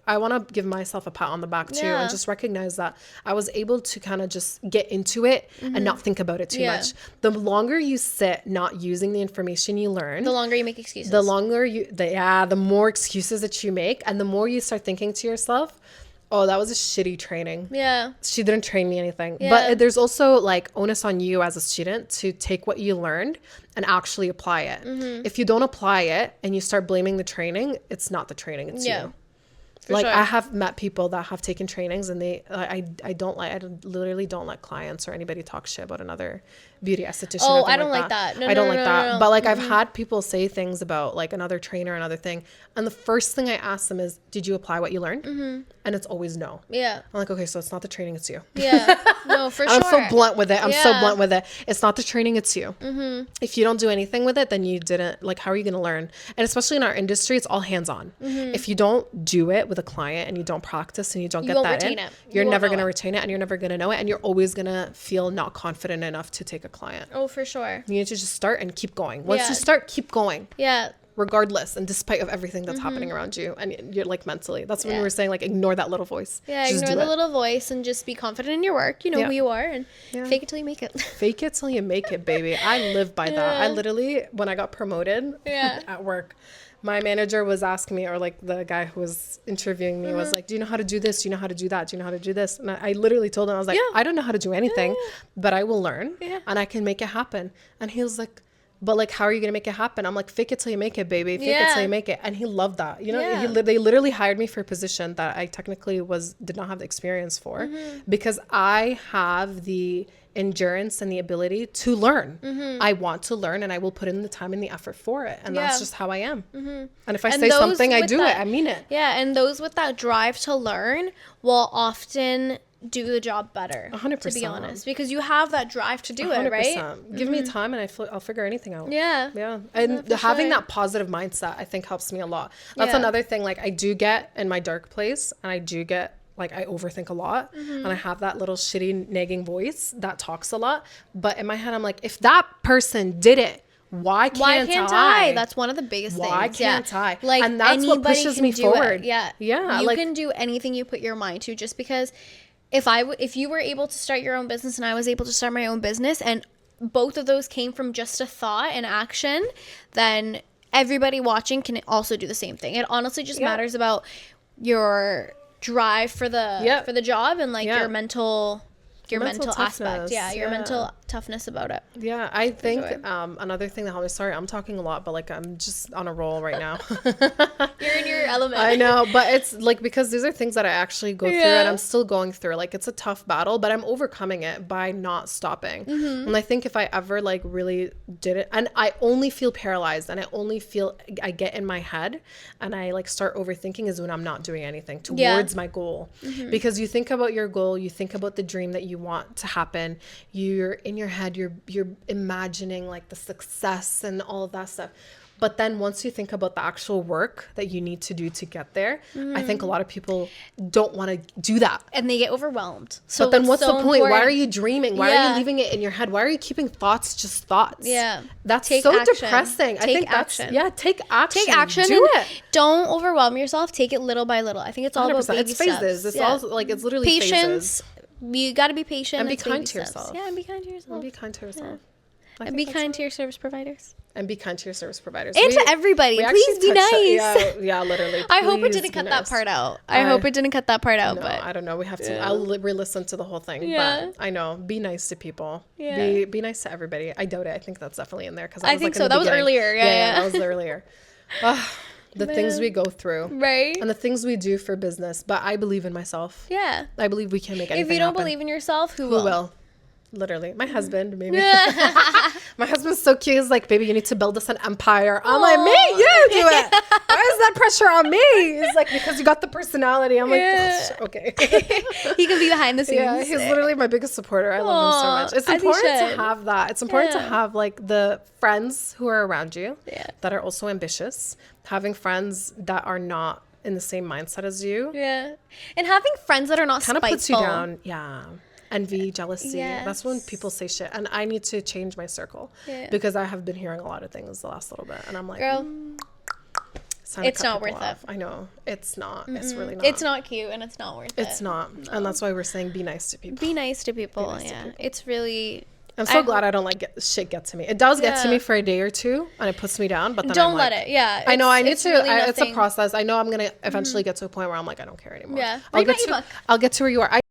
I want to give myself a pat on the back too, and just recognize that I was able to kind of just get into it and not think about it too much. The longer you sit not using the information you learn, the longer you make excuses. The more excuses that you make, and the more you start thinking to yourself, oh, that was a shitty training. Yeah. She didn't train me anything. Yeah. But there's also like onus on you as a student to take what you learned and actually apply it. If you don't apply it and you start blaming the training, it's not the training, it's you. Like I have met people that have taken trainings and I literally don't let clients or anybody talk shit about another beauty esthetician. Oh, I don't like that. I don't like that. But like I've had people say things about like another trainer, another thing. And the first thing I ask them is, did you apply what you learned? And it's always no. Yeah. I'm like, okay, so it's not the training, it's you. Yeah. No, for sure. I'm so blunt with it. So blunt with it. It's not the training, it's you. If you don't do anything with it, then you didn't, like, how are you going to learn? And especially in our industry, it's all hands on. If you don't do it with a client and you don't practice and you don't get that in, you're never going to retain it and you're never going to know it. And you're always going to feel not confident enough to take a client. Oh, for sure. You need to just start and keep going. Once you start, keep going. Yeah. Regardless and despite of everything that's happening around you and you're like mentally. That's when we were saying like ignore that little voice. Yeah, just ignore the little voice and just be confident in your work. You know who you are and fake it till you make it. Fake it till you make it, baby. I live by that. I literally, when I got promoted at work, my manager was asking me, or like the guy who was interviewing me was like, do you know how to do this? Do you know how to do that? Do you know how to do this? And I literally told him, I was like, I don't know how to do anything, but I will learn and I can make it happen. And he was like, but like, how are you going to make it happen? I'm like, fake it till you make it, baby. Fake it till you make it. And he loved that. You know, they literally hired me for a position that I technically did not have the experience for because I have the endurance and the ability to learn. I want to learn and I will put in the time and the effort for it. And that's just how I am. And if I say something, I do it. I mean it. Yeah. And those with that drive to learn will often do the job better. 100%. To be honest, because you have that drive to do 100%. It, right? Give me time and I'll figure anything out. Yeah. And having that positive mindset, I think, helps me a lot. That's another thing. Like I do get in my dark place and I do get like I overthink a lot and I have that little shitty nagging voice that talks a lot. But in my head, I'm like, if that person did it, why can't I? That's one of the biggest things. Why can't I? Like, and that's what pushes me forward. Yeah. You can do anything you put your mind to, just because if you were able to start your own business and I was able to start my own business and both of those came from just a thought and action, then everybody watching can also do the same thing. It honestly just matters about your drive for the job and like your mental aspect. Your mental toughness about it. Yeah, I think another thing that helped me, sorry, I'm talking a lot, but like I'm just on a roll right now. You're in your element. I know, but it's like because these are things that I actually go through and I'm still going through. Like it's a tough battle, but I'm overcoming it by not stopping. And I think if I ever like really did it, and I only feel paralyzed and I get in my head and I like start overthinking is when I'm not doing anything towards my goal. Because you think about your goal, you think about the dream that you want to happen, you're in your head, you're imagining like the success and all of that stuff. But then once you think about the actual work that you need to do to get there, I think a lot of people don't want to do that. And they get overwhelmed. So but then what's the point? Important. Why are you dreaming? Why are you leaving it in your head? Why are you keeping thoughts just thoughts? Yeah. That's so depressing. I think action. Take action. Take action. Do it. Don't overwhelm yourself. Take it little by little. I think it's all 100%. About baby it's phases. Steps. It's all like, it's literally patience. Phases. You got to be patient and be kind to yourself. Yeah, and be kind to yourself. And be kind to yourself. And be kind to your service providers. And be kind to your service providers. And to everybody. Please be nice. Yeah, literally. I hope it didn't cut that part out. I hope it didn't cut that part out. No, but I don't know. We have to. I'll re-listen to the whole thing. Yeah. But I know. Be nice to people. Yeah. Be nice to everybody. I doubt it. I think that's definitely in there. I think so. That was earlier. Yeah. That was earlier. the things we go through. Right. And the things we do for business. But I believe in myself. Yeah. I believe we can make anything If you don't happen. believe in yourself, who will? Literally. My husband, maybe. My husband's so cute. He's like, baby, you need to build us an empire. I'm like, me? You do it. Why is that pressure on me? He's like, because you got the personality. I'm like, okay. He can be behind the scenes. Yeah, he's literally my biggest supporter. I love him so much. It's important to have that. It's important to have like the friends who are around you that are also ambitious. Having friends that are not in the same mindset as you. Yeah. And having friends that are not spiteful. Kind of puts you down. Yeah. Envy, jealousy. That's when people say shit. And I need to change my circle because I have been hearing a lot of things the last little bit. And I'm like, girl, it's not worth it. I know. It's not. It's really not. It's not cute and it's not worth it. It's not. No. And that's why we're saying be nice to people. Be nice to people. Nice to people. It's really... I'm so glad I don't let shit get to me. It does get to me for a day or two and it puts me down, but then don't I'm let like, it. Yeah. I know I need to. Really it's a process. I know I'm going to eventually get to a point where I'm like, I don't care anymore. Yeah. I'll get to where you are.